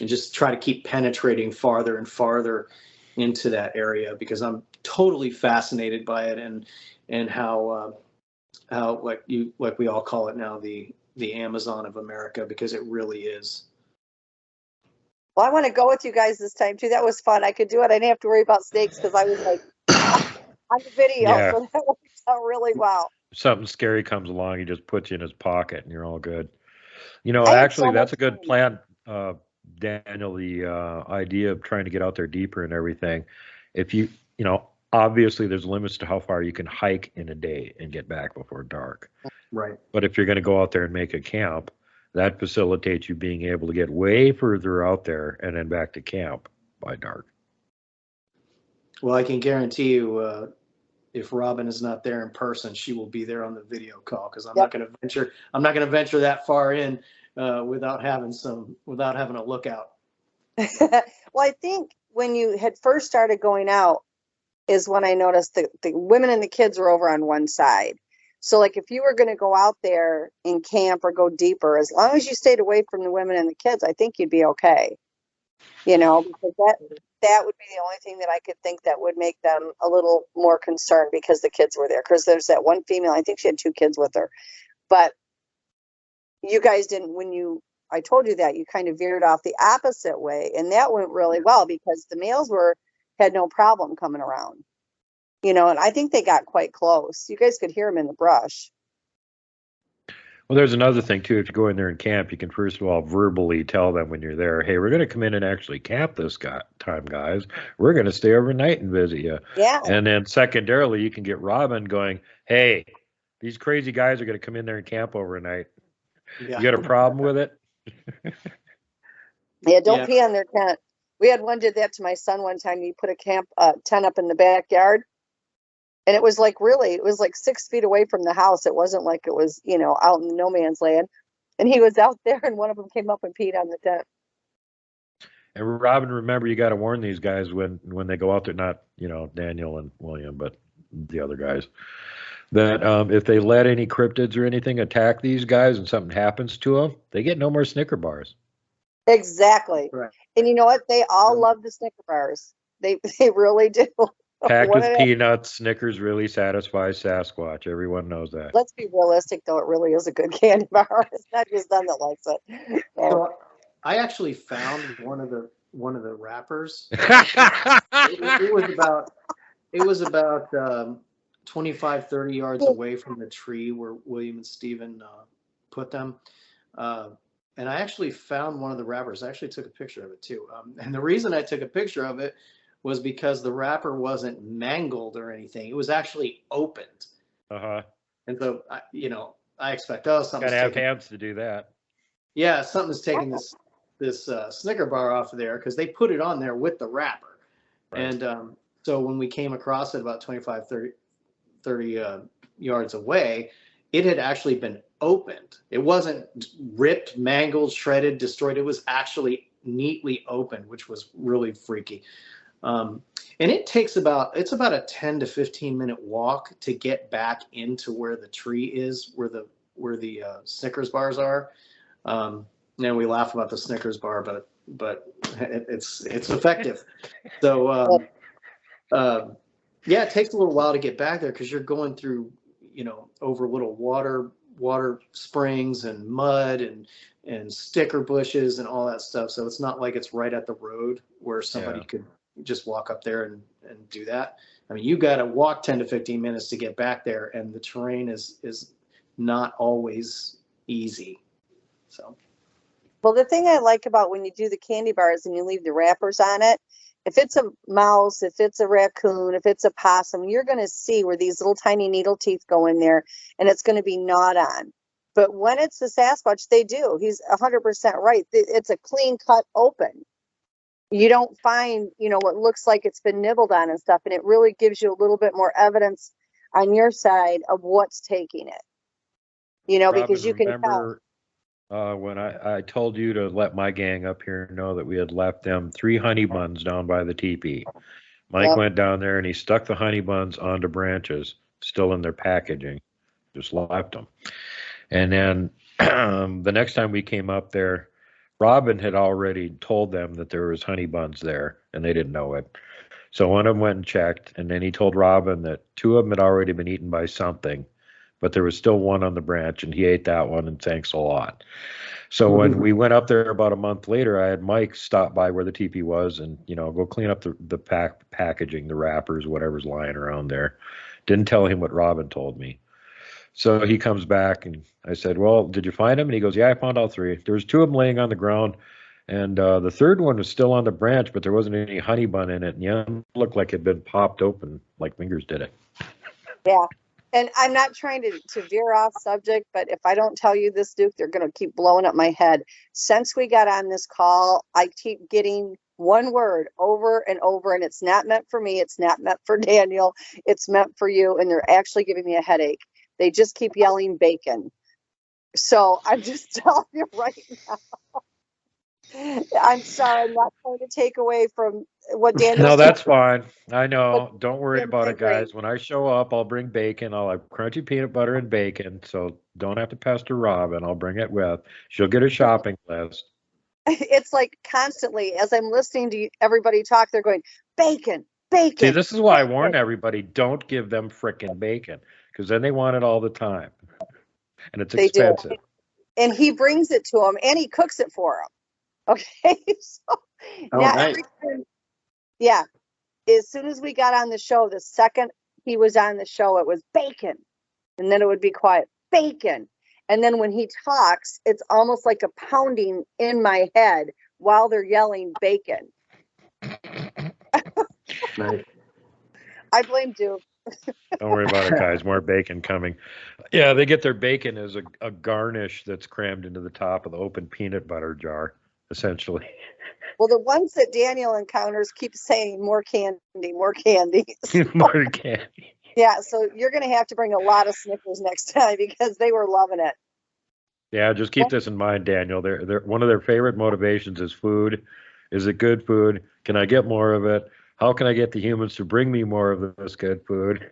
just try to keep penetrating farther and farther into that area, because I'm totally fascinated by it, and how like we all call it now, the Amazon of America, because it really is. Well, I want to go with you guys this time too. That was fun. I could do it. I didn't have to worry about snakes because I was like on the video, so that worked out really well. If something scary comes along, he just puts you in his pocket and you're all good. Actually, that's a good plan, Daniel, the idea of trying to get out there deeper and everything. If obviously there's limits to how far you can hike in a day and get back before dark. Right. But if you're going to go out there and make a camp, that facilitates you being able to get way further out there and then back to camp by dark. Well, I can guarantee you, if Robin is not there in person, she will be there on the video call, because I'm not going to venture that far in without having a lookout. Well, I think when you had first started going out is when I noticed the women and the kids were over on one side. So like if you were going to go out there and camp or go deeper, as long as you stayed away from the women and the kids, I think you'd be okay. Because that would be the only thing that I could think that would make them a little more concerned, because the kids were there. Because there's that one female, I think she had 2 kids with her. But you guys didn't, I told you that, you kind of veered off the opposite way. And that went really well, because the males had no problem coming around. And I think they got quite close. You guys could hear them in the brush. Well, there's another thing too. If you go in there and camp, you can first of all verbally tell them when you're there, "Hey, we're going to come in and actually camp this time, guys. We're going to stay overnight and visit you." Yeah. And then secondarily, you can get Robin going, "Hey, these crazy guys are going to come in there and camp overnight. Yeah. You got a problem with it?" Yeah, don't pee on their tent. We had one did that to my son one time. He put a tent up in the backyard. And it was like it was like 6 feet away from the house. It wasn't like it was, out in no man's land. And he was out there and one of them came up and peed on the tent. And Robin, remember, you got to warn these guys when they go out there, not, Daniel and William, but the other guys, that if they let any cryptids or anything attack these guys and something happens to them, they get no more Snicker bars. Exactly. Right. And you know what? They all love the Snicker bars. They really do. Packed with peanuts, Snickers really satisfies Sasquatch. Everyone knows that. Let's be realistic, though. It really is a good candy bar. It's not just them that likes it. So I actually found one of the wrappers. It was about 25, 30 yards away from the tree where William and Stephen put them. And I actually found one of the wrappers. I actually took a picture of it too. And the reason I took a picture of it was because the wrapper wasn't mangled or anything. It was actually opened. Uh-huh. And so, I expect, something's gotta have hands to do that. Yeah, something's taking this Snicker bar off of there because they put it on there with the wrapper. Right. And so when we came across it about 25, 30 yards away, it had actually been opened. It wasn't ripped, mangled, shredded, destroyed. It was actually neatly opened, which was really freaky. And it takes about a 10 to 15 minute walk to get back into where the tree is, where the Snickers bars are. And we laugh about the Snickers bar, but it's effective. So it takes a little while to get back there because you're going through, over little water springs and mud and sticker bushes and all that stuff. So it's not like it's right at the road where somebody could just walk up there and do that. I mean, you got to walk 10 to 15 minutes to get back there, and the terrain is not always easy. So, well, the thing I like about when you do the candy bars and you leave the wrappers on it, if it's a mouse, if it's a raccoon, if it's a possum, you're going to see where these little tiny needle teeth go in there, and it's going to be gnawed on. But when it's the Sasquatch, they do. He's 100% right. It's a clean cut open. You don't find, what looks like it's been nibbled on and stuff. And it really gives you a little bit more evidence on your side of what's taking it, Robin, because you can tell. When I told you to let my gang up here know that we had left them 3 honey buns down by the teepee. Mike went down there and he stuck the honey buns onto branches, still in their packaging, just left them. And then the next time we came up there, Robin had already told them that there was honey buns there, and they didn't know it. So one of them went and checked, and then he told Robin that 2 of them had already been eaten by something, but there was still one on the branch, and he ate that one, and thanks a lot. So when we went up there about a month later, I had Mike stop by where the teepee was and, go clean up the packaging, the wrappers, whatever's lying around there. Didn't tell him what Robin told me. So he comes back and I said, well, did you find them? And he goes, yeah, I found all 3. There was 2 of them laying on the ground. And the third one was still on the branch, but there wasn't any honey bun in it. And it looked like it had been popped open, like fingers did it. Yeah. And I'm not trying to veer off subject, but if I don't tell you this, Duke, they're going to keep blowing up my head. Since we got on this call, I keep getting one word over and over, and it's not meant for me. It's not meant for Daniel. It's meant for you. And they're actually giving me a headache. They just keep yelling bacon. So I'm just telling you right now. I'm sorry. I'm not trying to take away from what Daniel. No, that's fine. I know. Don't worry about it, guys. When I show up, I'll bring bacon. I'll have crunchy peanut butter and bacon. So don't have to pester Robin. I'll bring it with. She'll get a shopping list. It's like constantly, as I'm listening to everybody talk, they're going, bacon, bacon. See, this is why I warn everybody, don't give them frickin' bacon, because then they want it all the time. And it's expensive. Do. And he brings it to them, and he cooks it for them. Okay? So now nice. every time, yeah. As soon as we got on the show, the second he was on the show, it was bacon. And then it would be quiet, bacon. And then when he talks, it's almost like a pounding in my head while they're yelling bacon. Nice. I blame Duke. Don't worry about it, guys. More bacon coming. Yeah, they get their bacon as a garnish that's crammed into the top of the open peanut butter jar, essentially. Well, the ones that Daniel encounters keep saying more candy, more candy. More candy. Yeah, so you're going to have to bring a lot of Snickers next time because they were loving it. Yeah, just keep this in mind, Daniel. They're one of their favorite motivations is food. Is it good food? Can I get more of it? How can I get the humans to bring me more of this good food?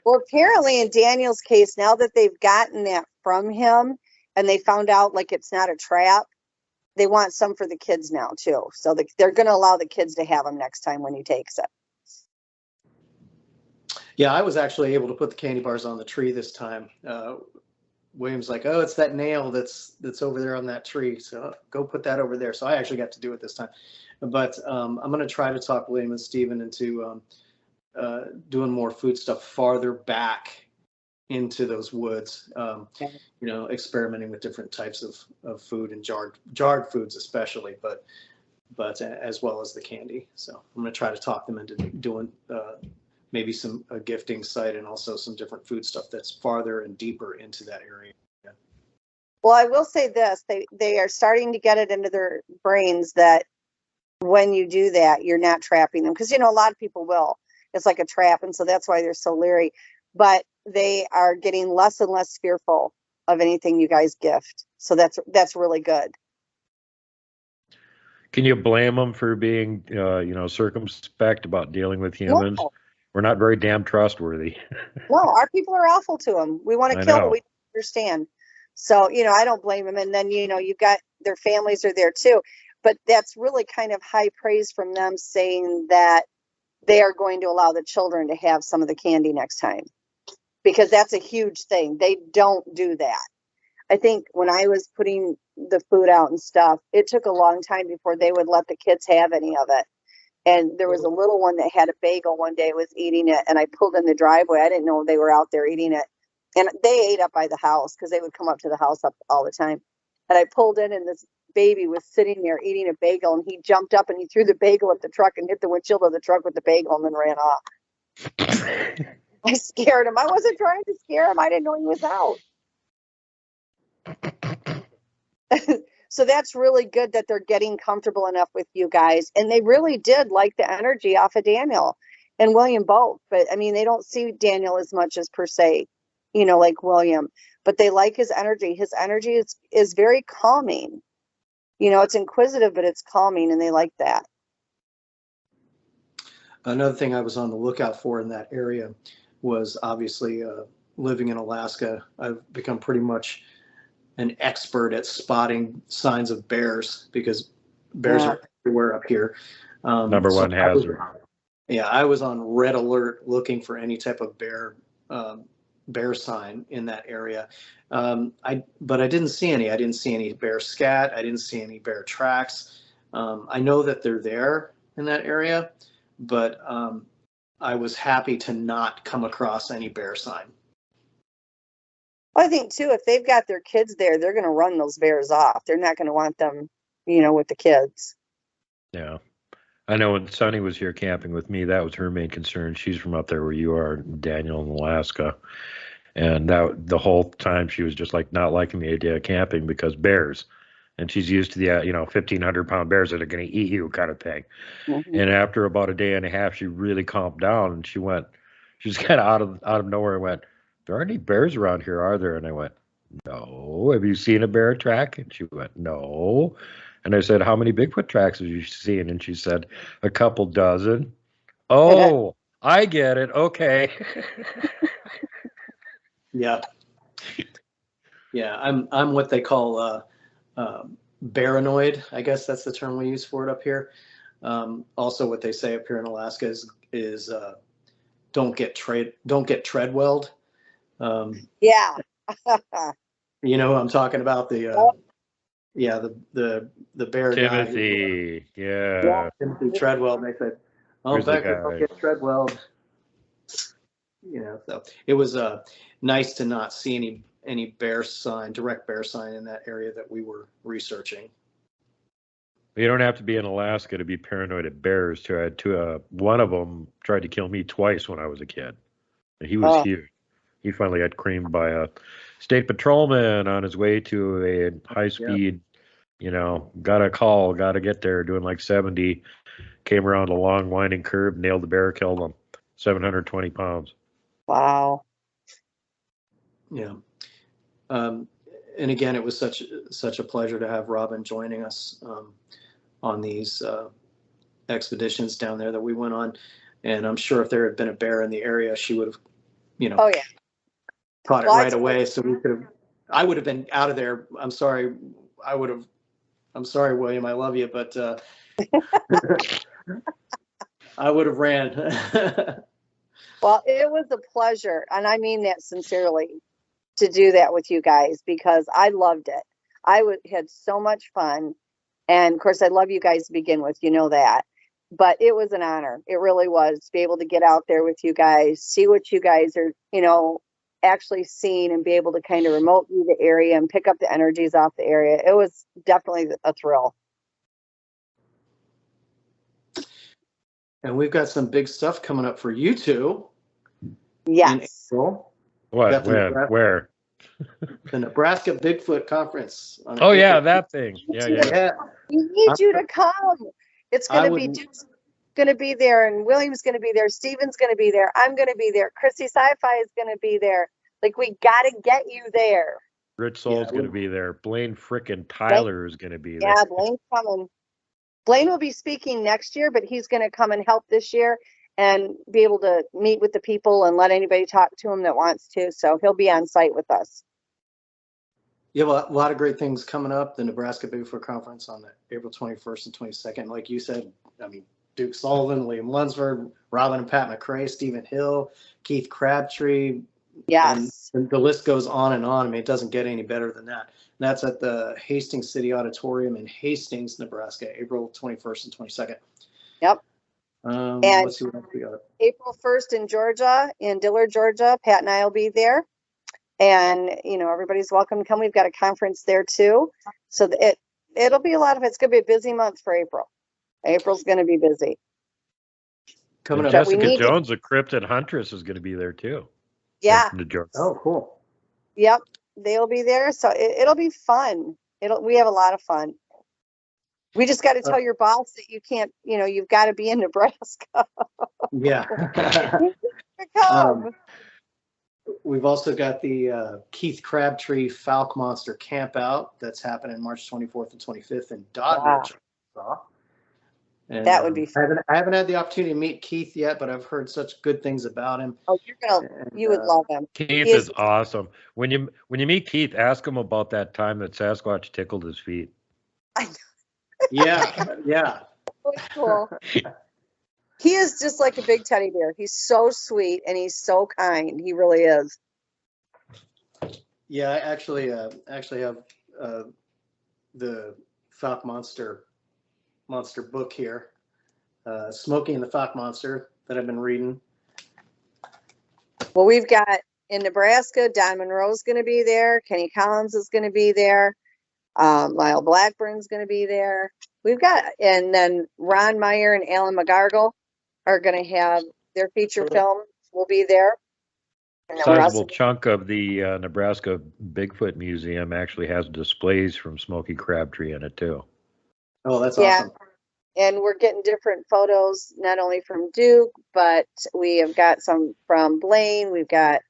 Well, apparently in Daniel's case, now that they've gotten that from him and they found out like it's not a trap, they want some for the kids now too. So they're going to allow the kids to have them next time when he takes it. Yeah, I was actually able to put the candy bars on the tree this time. William's like, oh, it's that nail that's over there on that tree. So go put that over there. So I actually got to do it this time. But I'm going to try to talk William and Stephen into doing more food stuff farther back into those woods, experimenting with different types of food and jarred foods especially, but as well as the candy. So I'm going to try to talk them into doing maybe some gifting site and also some different food stuff that's farther and deeper into that area. Well, I will say this, they are starting to get it into their brains that when you do that, you're not trapping them. Because, a lot of people will. It's like a trap. And so that's why they're so leery. But they are getting less and less fearful of anything you guys gift. So that's really good. Can you blame them for being, circumspect about dealing with humans? No. We're not very damn trustworthy. No, our people are awful to them. We want to kill them. We don't understand. So, I don't blame them. And then, you've got their families are there too. But that's really kind of high praise from them saying that they are going to allow the children to have some of the candy next time. Because that's a huge thing. They don't do that. I think when I was putting the food out and stuff, it took a long time before they would let the kids have any of it. And there was a little one that had a bagel one day, was eating it, and I pulled in the driveway. I didn't know they were out there eating it. And they ate up by the house because they would come up to the house up all the time. And I pulled in, and this baby was sitting there eating a bagel, and he jumped up and he threw the bagel at the truck and hit the windshield of the truck with the bagel and then ran off. I scared him. I wasn't trying to scare him. I didn't know he was out. So that's really good that they're getting comfortable enough with you guys. And they really did like the energy off of Daniel and William both. But I mean, they don't see Daniel as much as per se, like William, but they like his energy. His energy is very calming. It's inquisitive, but it's calming, and they like that. Another thing I was on the lookout for in that area was obviously living in Alaska. I've become pretty much an expert at spotting signs of bears because bears are everywhere up here. Number one hazard. I was on red alert looking for any type of bear sign in that area. But I didn't see any. I didn't see any bear scat. I didn't see any bear tracks. I know that they're there in that area, but I was happy to not come across any bear sign. Well, I think too, if they've got their kids there, they're going to run those bears off. They're not going to want them, with the kids. Yeah. I know when Sunny was here camping with me, that was her main concern. She's from up there where you are, Daniel, in Alaska. And that the whole time she was just like not liking the idea of camping because bears. And she's used to the 1,500-pound bears that are going to eat you kind of thing. Mm-hmm. And after about a day and a half, she really calmed down, and she was kind of out of nowhere and went, "There aren't any bears around here, are there?" And I went, "No. Have you seen a bear track?" And she went, "No." And I said, "How many Bigfoot tracks have you seen?" And she said, "A couple dozen." Oh, I get it. Okay. Yeah. I'm what they call paranoid. I guess that's the term we use for it up here. Also, what they say up here in Alaska is don't get treadwelled. Yeah. You know what I'm talking about? The bear Timothy. Guy. Yeah. Timothy Treadwell. And they said, "Oh, Becker, don't get treadwelled." So it was nice to not see any any bear sign, direct bear sign in that area that we were researching. You don't have to be in Alaska to be paranoid of bears. One of them tried to kill me twice when I was a kid. And he was huge. He finally got creamed by a state patrolman on his way to a high-speed, got a call, got to get there, doing like 70, came around a long winding curve, nailed the bear, killed him. 720 pounds. Wow. Yeah. And again, it was such a pleasure to have Robin joining us on these expeditions down there that we went on. And I'm sure if there had been a bear in the area, she would have, caught it right away. So I would have been out of there. I'm sorry, William, I love you, but I would have ran. Well, it was a pleasure, and I mean that sincerely, to do that with you guys, because I loved it. Had so much fun, and of course I love you guys to begin with, you know that, but it was an honor. It really was, to be able to get out there with you guys, see what you guys are actually seeing, and be able to kind of remote view the area and pick up the energies off the area. It was definitely a thrill. And we've got some big stuff coming up for you two. Yes. In April. What? Where? The Nebraska Bigfoot Conference. Oh, yeah, that thing. Yeah. We need you to come. It's going to be Duke's going to be there, and William's going to be there. Steven's going to be there. I'm going to be there. Chrissy Sci-Fi is going to be there. Like, we got to get you there. Rich Soul's going to be there. Blaine frickin' Tyler is going to be there. Yeah, Blaine's coming. Blaine will be speaking next year, but he's going to come and help this year and be able to meet with the people and let anybody talk to him that wants to. So he'll be on site with us. You have a lot of great things coming up. The Nebraska Bigfoot Conference on April 21st and 22nd. Like you said, I mean, Duke Sullivan, William Lunsford, Robin and Pat McCray, Stephen Hill, Keith Crabtree. Yes. And the list goes on and on. I mean, it doesn't get any better than that. And that's at the Hastings City Auditorium in Hastings, Nebraska, April 21st and 22nd. Yep. And let's see what else we got. April 1st in Georgia, in Dillard, Georgia. Pat and I will be there. And, everybody's welcome to come. We've got a conference there too. So it'll be a lot of, it's going to be a busy month for April. April's going to be busy. Coming up. Jessica Jones, the cryptid huntress, is going to be there too. Yeah. Oh, cool. Yep. They'll be there. So it'll be fun. We have a lot of fun. We just got to tell your boss that you can't, you've got to be in Nebraska. Yeah. Come. We've also got the Keith Crabtree Fouke Monster Camp Out that's happening March 24th and 25th in Doddridge. Wow. And, that would be fun. I haven't had the opportunity to meet Keith yet, but I've heard such good things about him. Oh, you would love him. Keith is awesome. When you meet Keith, ask him about that time that Sasquatch tickled his feet. Yeah. So cool. He is just like a big teddy bear. He's so sweet and he's so kind. He really is. Yeah, I actually have the Fouke Monster book here, Smokey and the Fouke Monster, that I've been reading. Well, we've got in Nebraska, Don Monroe's going to be there. Kenny Collins is going to be there. Lyle Blackburn's going to be there. And then Ron Meyer and Alan McGargle are going to have their feature film will be there. A sizable chunk of the Nebraska Bigfoot Museum actually has displays from Smokey Crabtree in it too. Oh, that's awesome. And we're getting different photos, not only from Duke, but we have got some from Blaine. We've got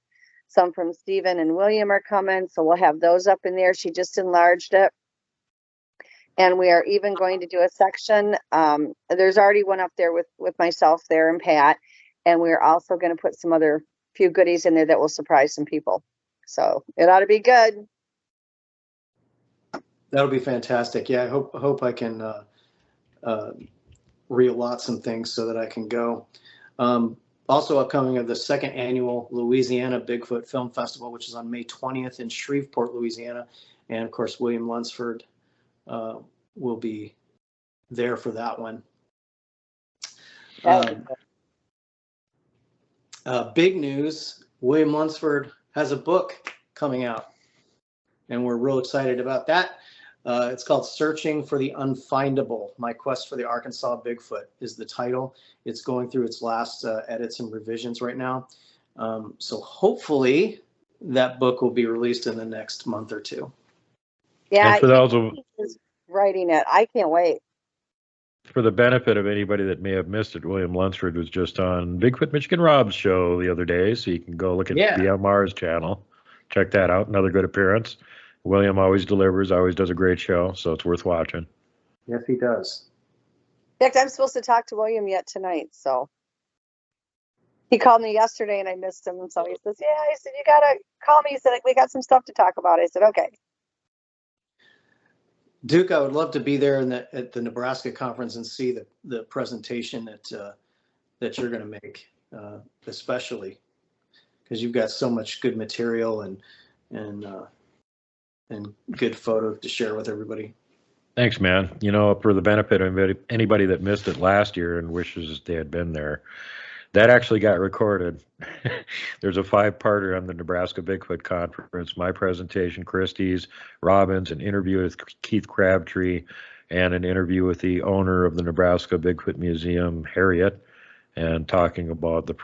some from Stephen and William are coming. So we'll have those up in there. She just enlarged it. And we are even going to do a section. There's already one up there with myself there and Pat. And we're also going to put some other few goodies in there that will surprise some people. So it ought to be good. That'll be fantastic. Yeah, I hope I can re-allot some things so that I can go. Also upcoming are the second annual Louisiana Bigfoot Film Festival, which is on May 20th in Shreveport, Louisiana. And of course, William Lunsford will be there for that one. Big news, William Lunsford has a book coming out. and we're real excited about that. It's called Searching for the Unfindable. My Quest for the Arkansas Bigfoot is the title. It's going through its last edits and revisions right now. So hopefully that book will be released in the next month or two. Yeah, and for those he's writing it. I can't wait. For the benefit of anybody that may have missed it, William Lunsford was just on Bigfoot Michigan Rob's show the other day, so you can go look at BMR's channel. Check that out. Another good appearance. William always delivers, always does a great show, so it's worth watching. Yes, he does. In fact, I'm supposed to talk to William yet tonight, so he called me yesterday and I missed him, and so he says, yeah, I said, you gotta call me. He said, we got some stuff to talk about. I said, okay. Duke, I would love to be there at the Nebraska conference and see the presentation that you're going to make, especially because you've got so much good material and good photos to share with everybody. Thanks, man. For the benefit of anybody that missed it last year and wishes they had been there, that actually got recorded. There's a 5-parter on the Nebraska Bigfoot Conference, my presentation, Christie's, Robbins, an interview with Keith Crabtree, and an interview with the owner of the Nebraska Bigfoot Museum, Harriet, and talking about the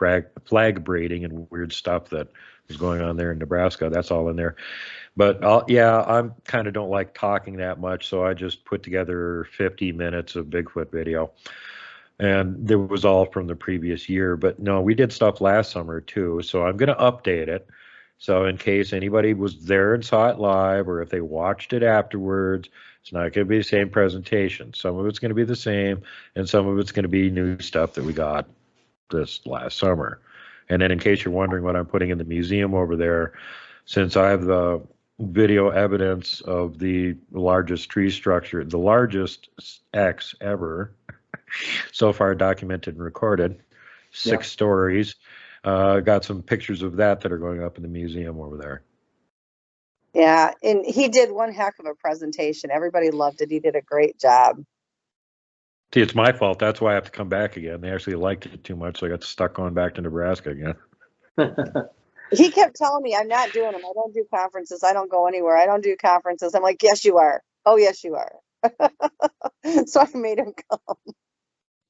flag braiding and weird stuff that was going on there in Nebraska. That's all in there. But I kind of don't like talking that much, so I just put together 50 minutes of Bigfoot video. And it was all from the previous year. But no, we did stuff last summer too. So I'm going to update it. So in case anybody was there and saw it live, or if they watched it afterwards, it's not going to be the same presentation. Some of it's going to be the same, and some of it's going to be new stuff that we got this last summer. And then in case you're wondering what I'm putting in the museum over there, since I have the video evidence of the largest tree structure, the largest X ever, so far documented and recorded, 6 stories. Got some pictures of that are going up in the museum over there. Yeah, and he did one heck of a presentation. Everybody loved it. He did a great job. See, it's my fault. That's why I have to come back again. They actually liked it too much, so I got stuck going back to Nebraska again. He kept telling me, I'm not doing them. I don't do conferences. I don't go anywhere. I don't do conferences. I'm like, yes, you are. Oh, yes, you are. So I made him come.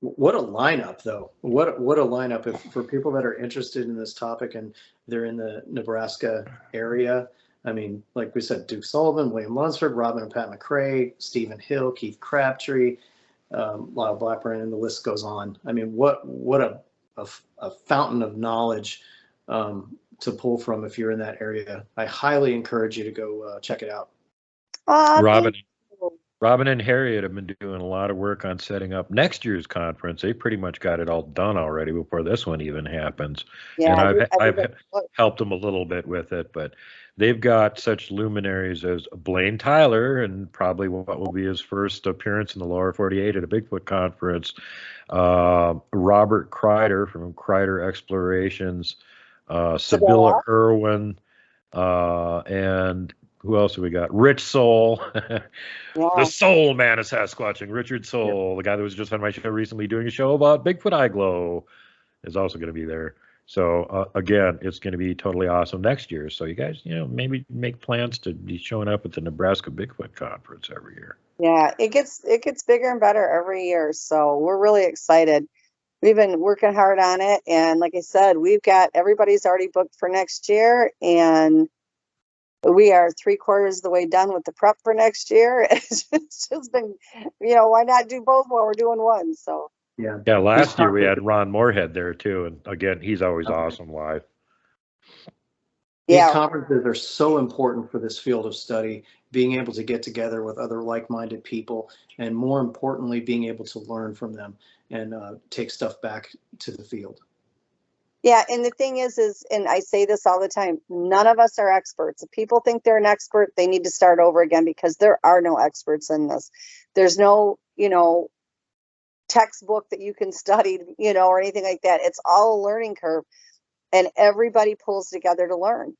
What a lineup, though. What a lineup. For people that are interested in this topic and they're in the Nebraska area, I mean, like we said, Duke Sullivan, William Lunsford, Robin and Pat McCray, Stephen Hill, Keith Crabtree, Lyle Blackburn, and the list goes on. I mean, what a fountain of knowledge to pull from if you're in that area. I highly encourage you to go check it out. Robin and Harriet have been doing a lot of work on setting up next year's conference. They pretty much got it all done already before this one even happens. Yeah, and I've helped them a little bit with it, but they've got such luminaries as Blaine Tyler, and probably what will be his first appearance in the lower 48 at a Bigfoot conference, Robert Kreider from Kreider Explorations, Sibylla Irwin, and who else have we got? Rich Soul, the Soul Man of Sasquatching. Richard Soul, the guy that was just on my show recently doing a show about Bigfoot eye glow, is also going to be there. So again, it's going to be totally awesome next year. So you guys, maybe make plans to be showing up at the Nebraska Bigfoot Conference every year. Yeah, it gets bigger and better every year. So we're really excited. We've been working hard on it, and like I said, everybody's already booked for next year, and we are 3/4 of the way done with the prep for next year. It's just been, why not do both while we're doing one? So yeah. Last year we had Ron Moorhead there too, and again, he's always awesome live. These conferences are so important for this field of study, being able to get together with other like-minded people, and more importantly, being able to learn from them and take stuff back to the field. Yeah, and the thing is, and I say this all the time, none of us are experts. If people think they're an expert, they need to start over again, because there are no experts in this. There's no, textbook that you can study, or anything like that. It's all a learning curve, and everybody pulls together to learn.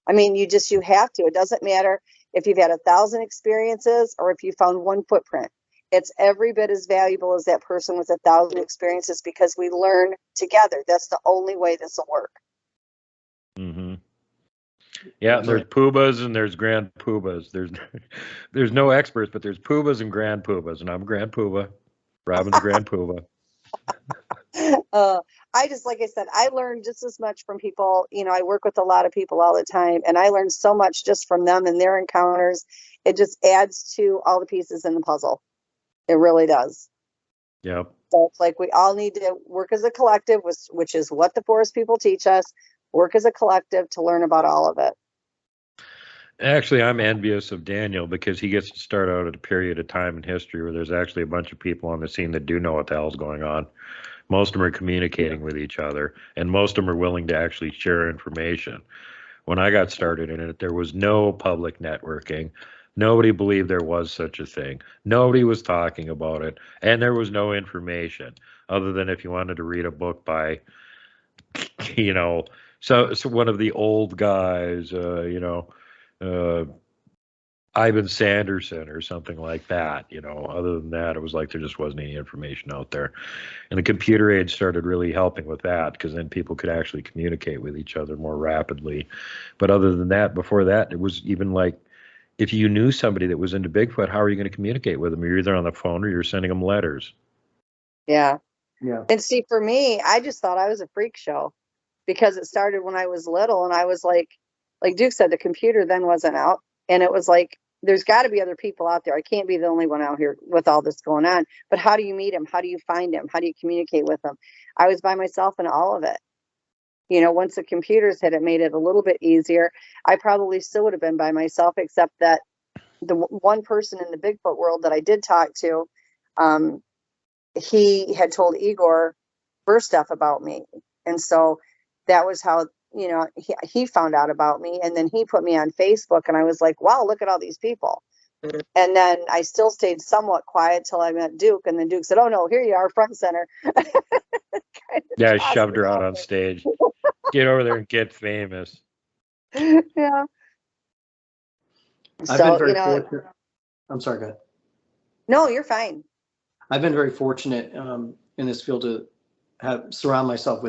I mean, you have to. It doesn't matter if you've had 1,000 experiences or if you found one footprint. It's every bit as valuable as that person with 1,000 experiences, because we learn together. That's the only way this will work. Mm-hmm. Yeah, and there's poobahs and there's grand poobahs. There's no experts, but there's poobahs and grand poobahs, and I'm grand poobah. Robin's grand poobah. I just, like I said, I learned just as much from people. I work with a lot of people all the time, and I learned so much just from them and their encounters. It just adds to all the pieces in the puzzle. It really does. Yep. So it's like we all need to work as a collective, which is what the forest people teach us. Work as a collective to learn about all of it. Actually, I'm envious of Daniel because he gets to start out at a period of time in history where there's actually a bunch of people on the scene that do know what the hell's going on. Most of them are communicating with each other, and most of them are willing to actually share information. When I got started in it, there was no public networking. Nobody believed there was such a thing. Nobody was talking about it, and there was no information other than if you wanted to read a book by, so one of the old guys, Ivan Sanderson or something like that. Other than that, it was like there just wasn't any information out there. And the computer age started really helping with that because then people could actually communicate with each other more rapidly. But other than that, before that, it was even like if you knew somebody that was into Bigfoot, how are you going to communicate with them? You're either on the phone or you're sending them letters. Yeah. Yeah. And see, for me, I just thought I was a freak show because it started when I was little, and I was like Duke said, the computer then wasn't out, and it was like, there's got to be other people out there. I can't be the only one out here with all this going on. But how do you meet them? How do you find them? How do you communicate with them? I was by myself in all of it. Once the computers hit, it made it a little bit easier. I probably still would have been by myself, except that the one person in the Bigfoot world that I did talk to, he had told Igor birth stuff about me. And so that was how, he found out about me. And then he put me on Facebook, and I was like, wow, look at all these people. And then I still stayed somewhat quiet till I met Duke. And then Duke said, oh no, here you are, front and center. Yeah, I shoved her out on stage. Get over there and get famous. Yeah. I've been very fortunate. I'm sorry, go ahead. No, you're fine. I've been very fortunate in this field to surround myself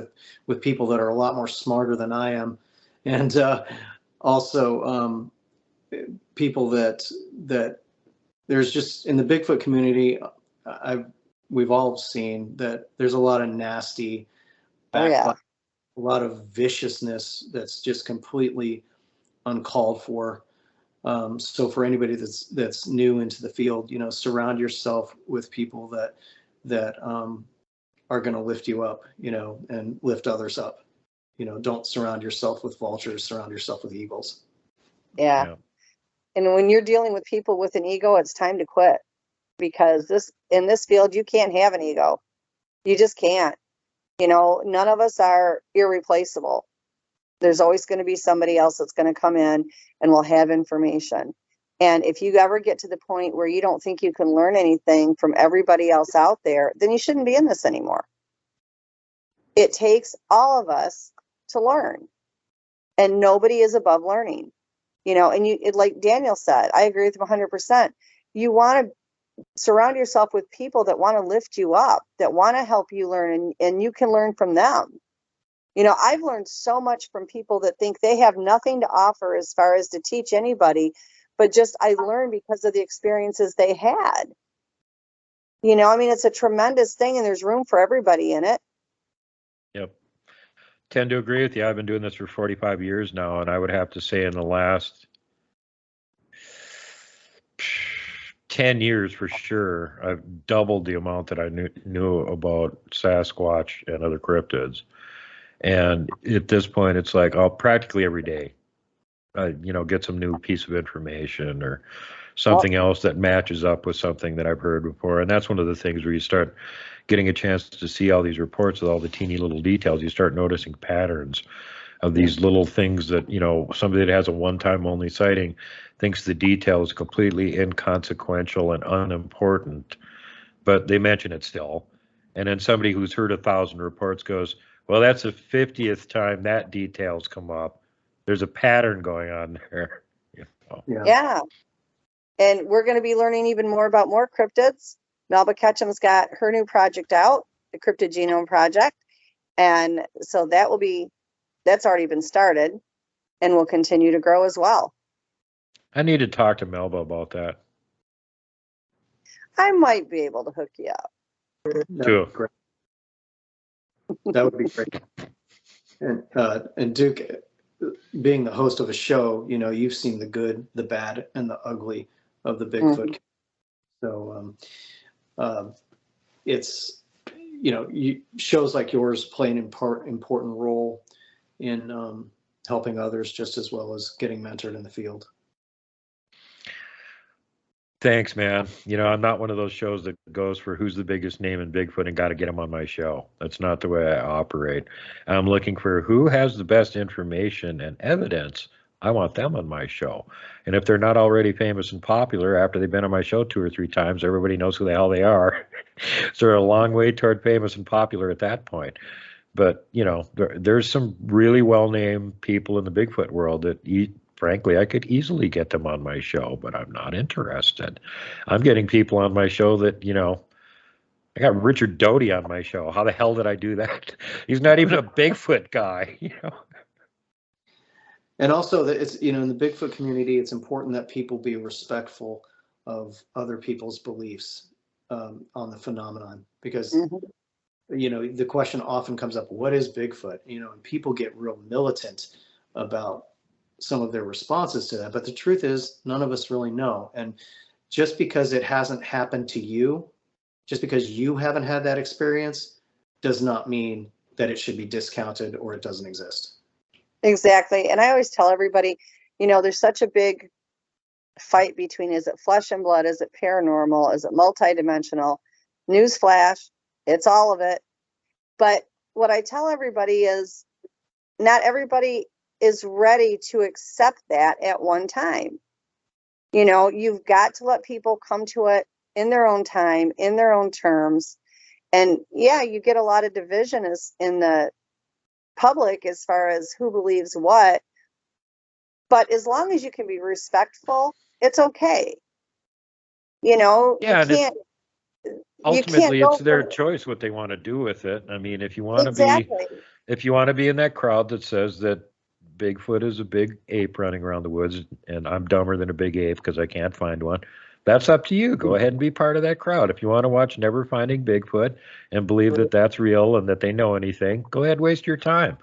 with people that are a lot more smarter than I am, and also people that there's just in the Bigfoot community. We've all seen that there's a lot of nasty backbite, a lot of viciousness that's just completely uncalled for. So for anybody that's new into the field, surround yourself with people that are going to lift you up, and lift others up. Don't surround yourself with vultures, surround yourself with eagles. Yeah. And when you're dealing with people with an ego, it's time to quit, because in this field, you can't have an ego. You just can't. None of us are irreplaceable. There's always going to be somebody else that's going to come in and will have information. And if you ever get to the point where you don't think you can learn anything from everybody else out there, then you shouldn't be in this anymore. It takes all of us to learn, and nobody is above learning. And like Daniel said, I agree with him 100%. You want to surround yourself with people that want to lift you up, that want to help you learn, and you can learn from them. I've learned so much from people that think they have nothing to offer as far as to teach anybody, but just I learned because of the experiences they had. It's a tremendous thing, and there's room for everybody in it. Yep. Tend to agree with you. I've been doing this for 45 years now, and I would have to say in the last 10 years for sure, I've doubled the amount that I knew about Sasquatch and other cryptids. And at this point, it's like practically every day, get some new piece of information or something else that matches up with something that I've heard before. And that's one of the things where you start getting a chance to see all these reports with all the teeny little details. You start noticing patterns of these little things that, somebody that has a one-time only sighting thinks the detail is completely inconsequential and unimportant, but they mention it still. And then somebody who's heard 1,000 reports goes, well, that's the 50th time that detail's come up. There's a pattern going on there. Yeah. And we're going to be learning even more about more cryptids. Melba Ketchum's got her new project out, the Cryptid Genome Project. And so that's already been started. and will continue to grow as well. I need to talk to Melba about that. I might be able to hook you up. Too. That would be great. And Duke, being the host of a show, you know, you've seen the good, the bad, and the ugly of the Bigfoot. So it's, you know, shows like yours play an important role in helping others just as well as getting mentored in the field. Thanks, man. You know, I'm not one of those shows that goes for who's the biggest name in Bigfoot and got to get them on my show. That's not the way I operate. I'm looking for who has the best information and evidence. I want them on my show. And if they're not already famous and popular after they've been on my show 2 or 3 times, everybody knows who the hell they are. So they're a long way toward famous and popular at that point. But, you know, there's some really well-named people in the Bigfoot world that frankly, I could easily get them on my show, but I'm not interested. I'm getting people on my show that, you know, I got Richard Doty on my show. How the hell did I do that? He's not even a Bigfoot guy, you know. And also that it's, you know, in the Bigfoot community, it's important that people be respectful of other people's beliefs on the phenomenon, because, you know, the question often comes up, what is Bigfoot? You know, and people get real militant about some of their responses to that. But the truth is, none of us really know. And just because it hasn't happened to you, just because you haven't had that experience, does not mean that it should be discounted or it doesn't exist. Exactly. And I always tell everybody, you know, there's such a big fight between, is it flesh and blood? Is it paranormal? Is it multidimensional? Newsflash, it's all of it. But what I tell everybody is not everybody is ready to accept that at one time. You know, you've got to let people come to it in their own time, in their own terms. And yeah, you get a lot of division in the public as far as who believes what. But as long as you can be respectful, it's okay. You know, yeah, you can't. Ultimately, it's their choice what they want to do with it. I mean, if you want to be in that crowd that says that Bigfoot is a big ape running around the woods, and I'm dumber than a big ape because I can't find one, that's up to you. Go ahead and be part of that crowd. If you want to watch Never Finding Bigfoot and believe that that's real and that they know anything, go ahead, waste your time.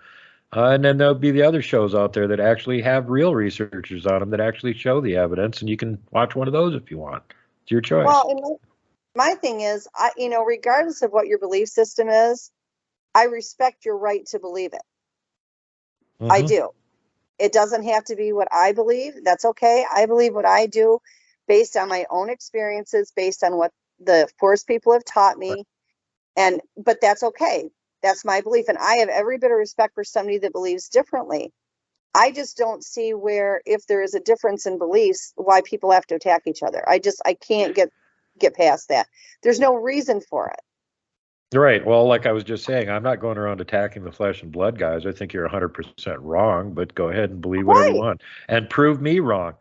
And then there'll be the other shows out there that actually have real researchers on them that actually show the evidence, and you can watch one of those if you want. It's your choice. Well, and my thing is, you know, regardless of what your belief system is, I respect your right to believe it. I do. It doesn't have to be what I believe. That's okay. I believe what I do based on my own experiences, based on what the forest people have taught me. But that's okay. That's my belief. And I have every bit of respect for somebody that believes differently. I just don't see where, if there is a difference in beliefs, why people have to attack each other. I can't get past that. There's no reason for it. Right. Well, like I was just saying, I'm not going around attacking the flesh and blood guys. I think you're 100% wrong, but go ahead and believe whatever you want and prove me wrong.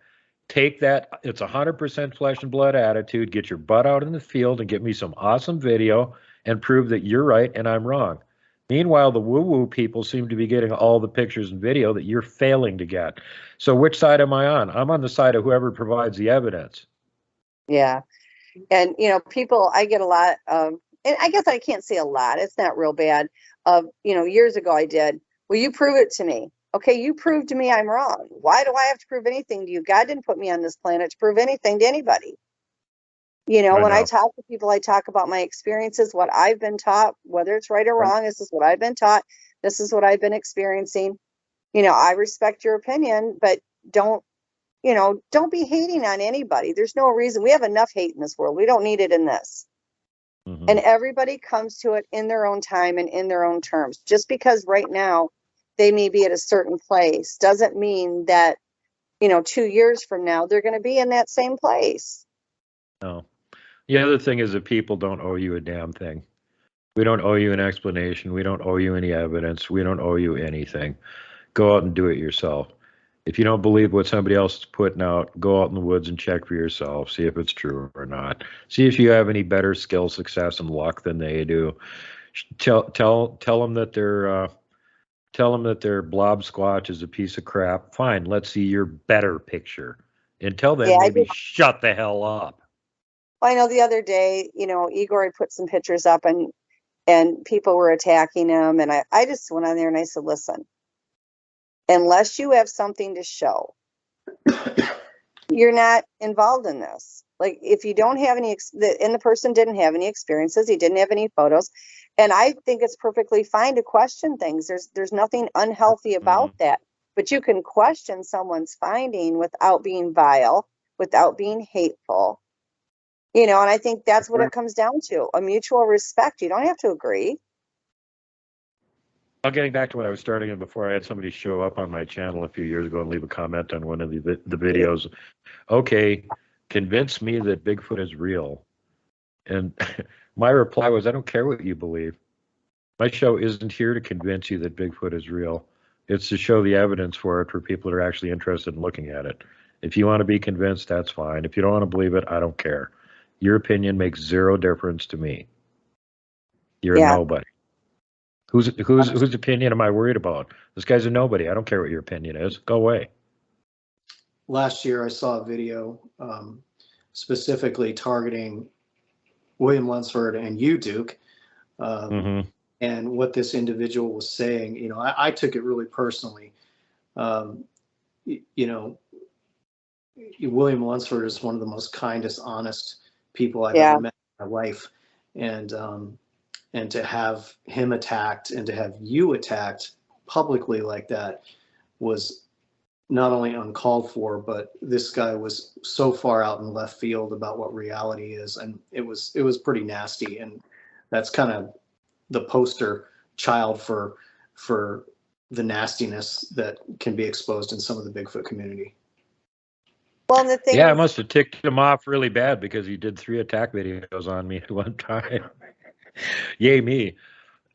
Take that. It's 100% flesh and blood attitude. Get your butt out in the field and get me some awesome video and prove that you're right and I'm wrong. Meanwhile, the woo-woo people seem to be getting all the pictures and video that you're failing to get. So which side am I on? I'm on the side of whoever provides the evidence. Yeah. And, you know, people, I get a lot of, and I guess I can't say a lot, it's not real bad, of, you know, years ago I did, well, you prove it to me. Okay, you proved to me I'm wrong. Why do I have to prove anything to you? God didn't put me on this planet to prove anything to anybody. You know, when I talk to people, I talk about my experiences, what I've been taught, whether it's right or wrong. This is what I've been taught. This is what I've been experiencing. You know, I respect your opinion, but don't be hating on anybody. There's no reason. We have enough hate in this world. We don't need it in this. And everybody comes to it in their own time and in their own terms. Just because right now they may be at a certain place doesn't mean that, you know, 2 years from now they're going to be in that same place. No. The other thing is that people don't owe you a damn thing. We don't owe you an explanation. We don't owe you any evidence. We don't owe you anything. Go out and do it yourself. If you don't believe what somebody else is putting out, go out in the woods and check for yourself. See if it's true or not. See if you have any better skill, success, and luck than they do. Tell them that they're tell them that their blob squatch is a piece of crap. Fine, let's see your better picture. Until then, maybe shut the hell up. Well, I know the other day, Igor had put some pictures up and people were attacking him. And I just went on there and I said, listen, unless you have something to show, you're not involved in this. Like, if you don't have any, and the person didn't have any experiences, he didn't have any photos. And I think it's perfectly fine to question things. There's nothing unhealthy about that. But you can question someone's finding without being vile, without being hateful. And I think that's what it comes down to, a mutual respect. You don't have to agree. Well, getting back to what I was starting in before, I had somebody show up on my channel a few years ago and leave a comment on one of the videos. Okay, convince me that Bigfoot is real. And my reply was, I don't care what you believe. My show isn't here to convince you that Bigfoot is real. It's to show the evidence for it for people that are actually interested in looking at it. If you want to be convinced, that's fine. If you don't want to believe it, I don't care. Your opinion makes zero difference to me. You're a nobody. Whose opinion am I worried about? This guy's a nobody. I don't care what your opinion is. Go away. Last year, I saw a video specifically targeting William Lunsford and you, Duke, and what this individual was saying. I took it really personally. William Lunsford is one of the most kindest, honest people I've ever met in my life, and to have him attacked and to have you attacked publicly like that was not only uncalled for, but this guy was so far out in left field about what reality is, and it was pretty nasty. And that's kind of the poster child for the nastiness that can be exposed in some of the Bigfoot community. Well, the thing I must have ticked him off really bad because he did 3 attack videos on me at one time. Yay me.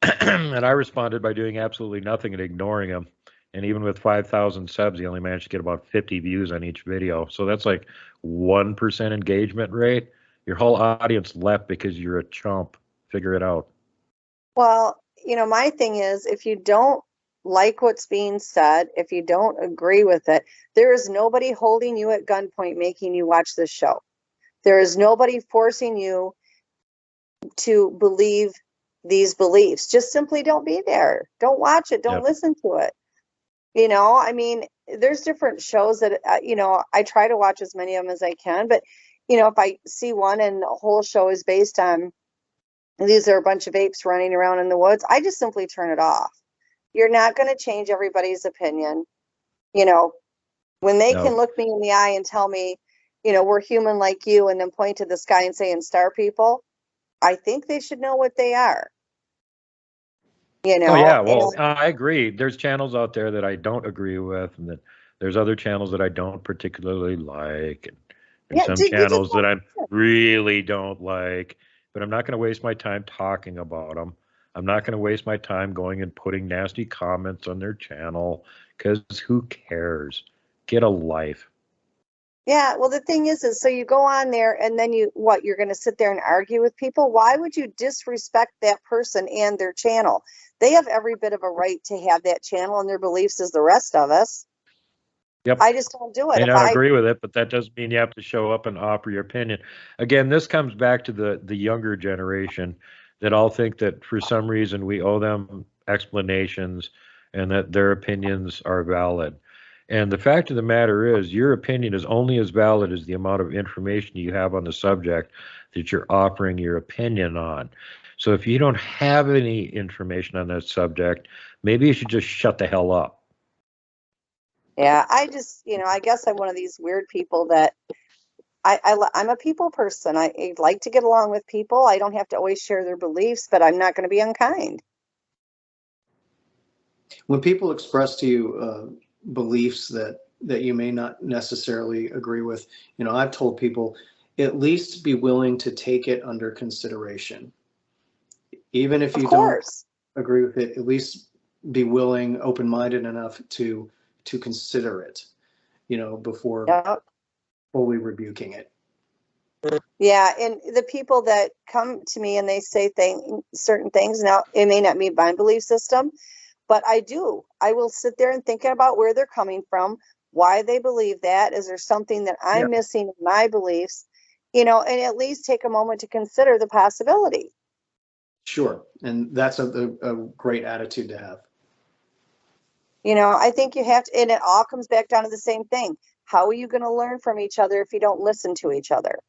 And I responded by doing absolutely nothing and ignoring him. And even with 5,000 subs, he only managed to get about 50 views on each video. So that's like 1% engagement rate. Your whole audience left because you're a chump. Figure it out. Well, my thing is, if you don't like what's being said, if you don't agree with it, there is nobody holding you at gunpoint making you watch this show. There is nobody forcing you to believe these beliefs. Just simply don't be there. Don't watch it. Don't listen to it. There's different shows that, I try to watch as many of them as I can. But, if I see one and the whole show is based on these are a bunch of apes running around in the woods, I just simply turn it off. You're not going to change everybody's opinion. When they can look me in the eye and tell me, we're human like you, and then point to the sky and say, and star people, I think they should know what they are. Oh yeah, well, I agree. There's channels out there that I don't agree with, and that there's other channels that I don't particularly like, and some channels that I really don't like. But I'm not going to waste my time talking about them. I'm not going to waste my time going and putting nasty comments on their channel, because who cares? Get a life. Yeah, well, the thing is so you go on there and then you're going to sit there and argue with people? Why would you disrespect that person and their channel? They have every bit of a right to have that channel and their beliefs as the rest of us. Yep. I just don't do it. I don't agree with it, but that doesn't mean you have to show up and offer your opinion. Again, this comes back to the younger generation that all think that for some reason we owe them explanations and that their opinions are valid. And the fact of the matter is, your opinion is only as valid as the amount of information you have on the subject that you're offering your opinion on. So if you don't have any information on that subject, maybe you should just shut the hell up. Yeah, I just, I guess I'm one of these weird people that I'm a people person. I like to get along with people. I don't have to always share their beliefs, but I'm not going to be unkind. When people express to you beliefs that you may not necessarily agree with, I've told people, at least be willing to take it under consideration. Even if you don't agree with it, at least be willing, open-minded enough to consider it, before fully rebuking it. Yeah, and the people that come to me and they say certain things, now it may not be my belief system, but I will sit there and think about where they're coming from, why they believe that. Is there something that I'm missing in my beliefs? And at least take a moment to consider the possibility. Sure. And that's a great attitude to have. I think you have to, and it all comes back down to the same thing. How are you going to learn from each other if you don't listen to each other?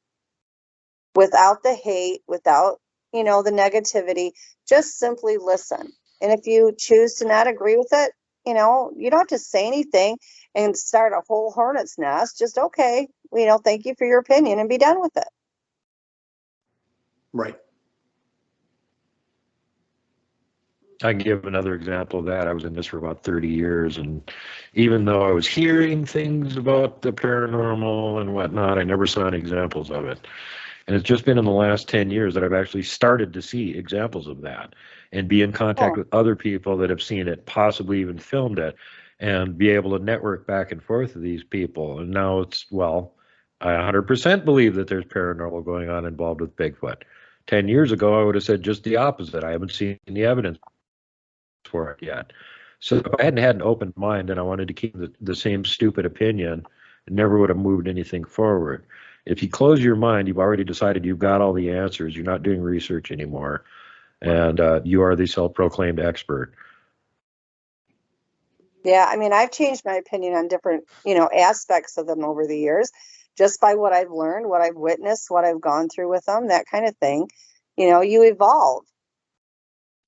Without the hate, without, the negativity, just simply listen. And if you choose to not agree with it, you don't have to say anything and start a whole hornet's nest. Just, okay, thank you for your opinion, and be done with it. Right. I can give another example of that. I was in this for about 30 years, and even though I was hearing things about the paranormal and whatnot, I never saw any examples of it. And it's just been in the last 10 years that I've actually started to see examples of that and be in contact with other people that have seen it, possibly even filmed it, and be able to network back and forth with these people. And now it's, well, I 100% believe that there's paranormal going on involved with Bigfoot. 10 years ago, I would have said just the opposite. I haven't seen the evidence for it yet. So if I hadn't had an open mind and I wanted to keep the same stupid opinion, it never would have moved anything forward. If you close your mind, you've already decided you've got all the answers. You're not doing research anymore, and you are the self-proclaimed expert. Yeah, I mean, I've changed my opinion on different, aspects of them over the years, just by what I've learned, what I've witnessed, what I've gone through with them, that kind of thing. You evolve.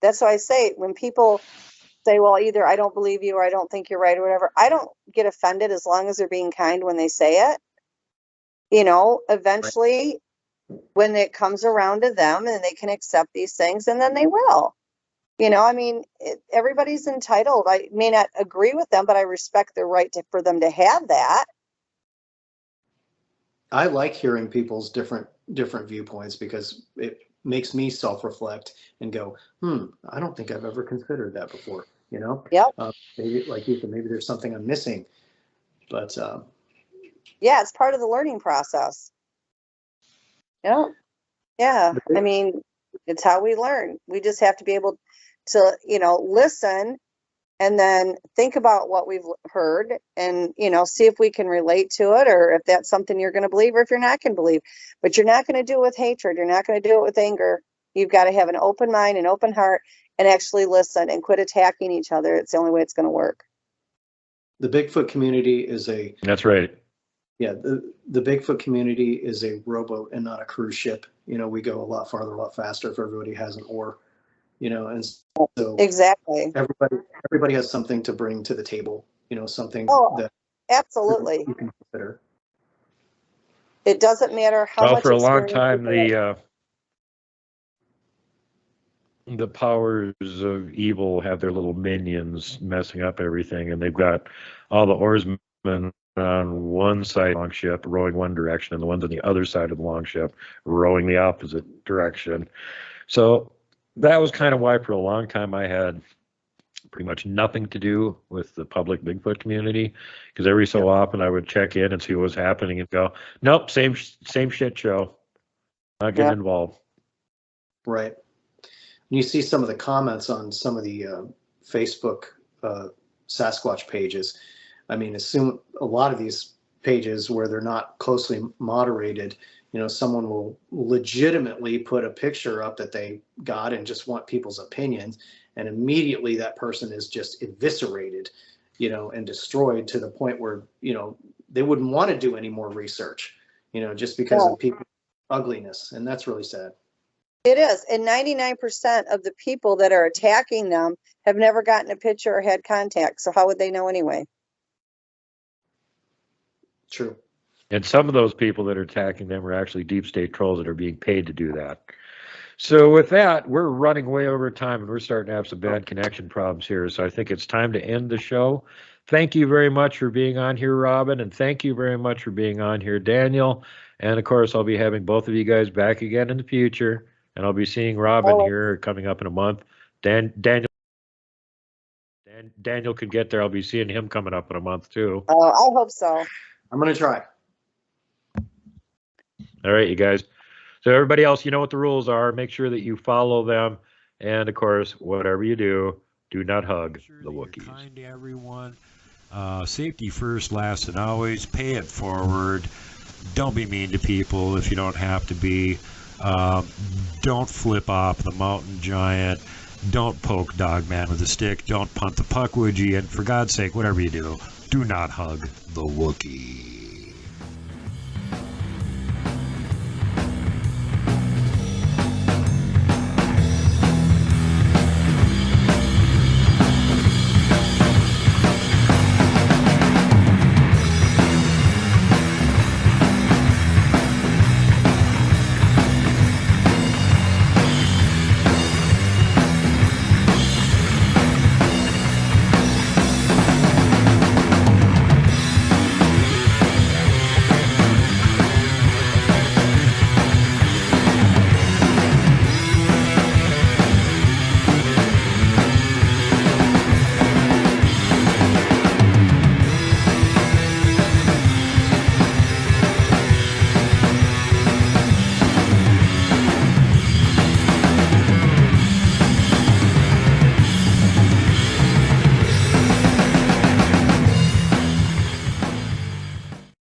That's why I say, when people say, well, either I don't believe you or I don't think you're right or whatever, I don't get offended as long as they're being kind when they say it. Eventually, when it comes around to them and they can accept these things, and then they will. I mean, everybody's entitled. I may not agree with them, but I respect their right for them to have that. I like hearing people's different viewpoints, because it makes me self-reflect and go, I don't think I've ever considered that before. Yep. Maybe, like you said, maybe there's something I'm missing. But yeah, it's part of the learning process. Yeah. I mean, it's how we learn. We just have to be able to, listen, and then think about what we've heard, and, see if we can relate to it, or if that's something you're going to believe, or if you're not going to believe. But you're not going to do it with hatred. You're not going to do it with anger. You've got to have an open mind, an open heart, and actually listen and quit attacking each other. It's the only way it's going to work. The Bigfoot community is That's right. Yeah, the Bigfoot community is a rowboat and not a cruise ship. We go a lot farther, a lot faster if everybody has an oar. And so exactly, everybody has something to bring to the table. Something that absolutely you can consider. It doesn't matter how much. For a long time, the powers of evil have their little minions messing up everything, and they've got all the oarsmen on one side of the long ship rowing one direction, and the ones on the other side of the long ship rowing the opposite direction. So that was kind of why for a long time I had pretty much nothing to do with the public Bigfoot community, because every so often I would check in and see what was happening and go, nope, same shit show, not getting involved. Right. You see some of the comments on some of the Facebook Sasquatch pages. I mean, assume a lot of these pages where they're not closely moderated, someone will legitimately put a picture up that they got and just want people's opinions, and immediately that person is just eviscerated, and destroyed, to the point where, they wouldn't want to do any more research, just because of people's ugliness. And that's really sad. It is. And 99% of the people that are attacking them have never gotten a picture or had contact. So how would they know anyway? True. And some of those people that are attacking them are actually deep state trolls that are being paid to do that. So with that, we're running way over time, and we're starting to have some bad connection problems here. So I think it's time to end the show. Thank you very much for being on here, Robin, and thank you very much for being on here, Daniel. And of course, I'll be having both of you guys back again in the future, and I'll be seeing Robin here coming up in a month. Daniel could get there. I'll be seeing him coming up in a month too. Oh, I hope so. I'm going to try. All right, you guys. So everybody else, you know what the rules are. Make sure that you follow them. And of course, whatever you do, Do not hug Sure the that you're Wookiees. kind to everyone. Safety first, last, and always. Pay it forward. Don't be mean to people if you don't have to be. Don't flip off the mountain giant. Don't poke Dogman with a stick. Don't punt the puck, would you? And for God's sake, whatever you do not hug the Wookiee.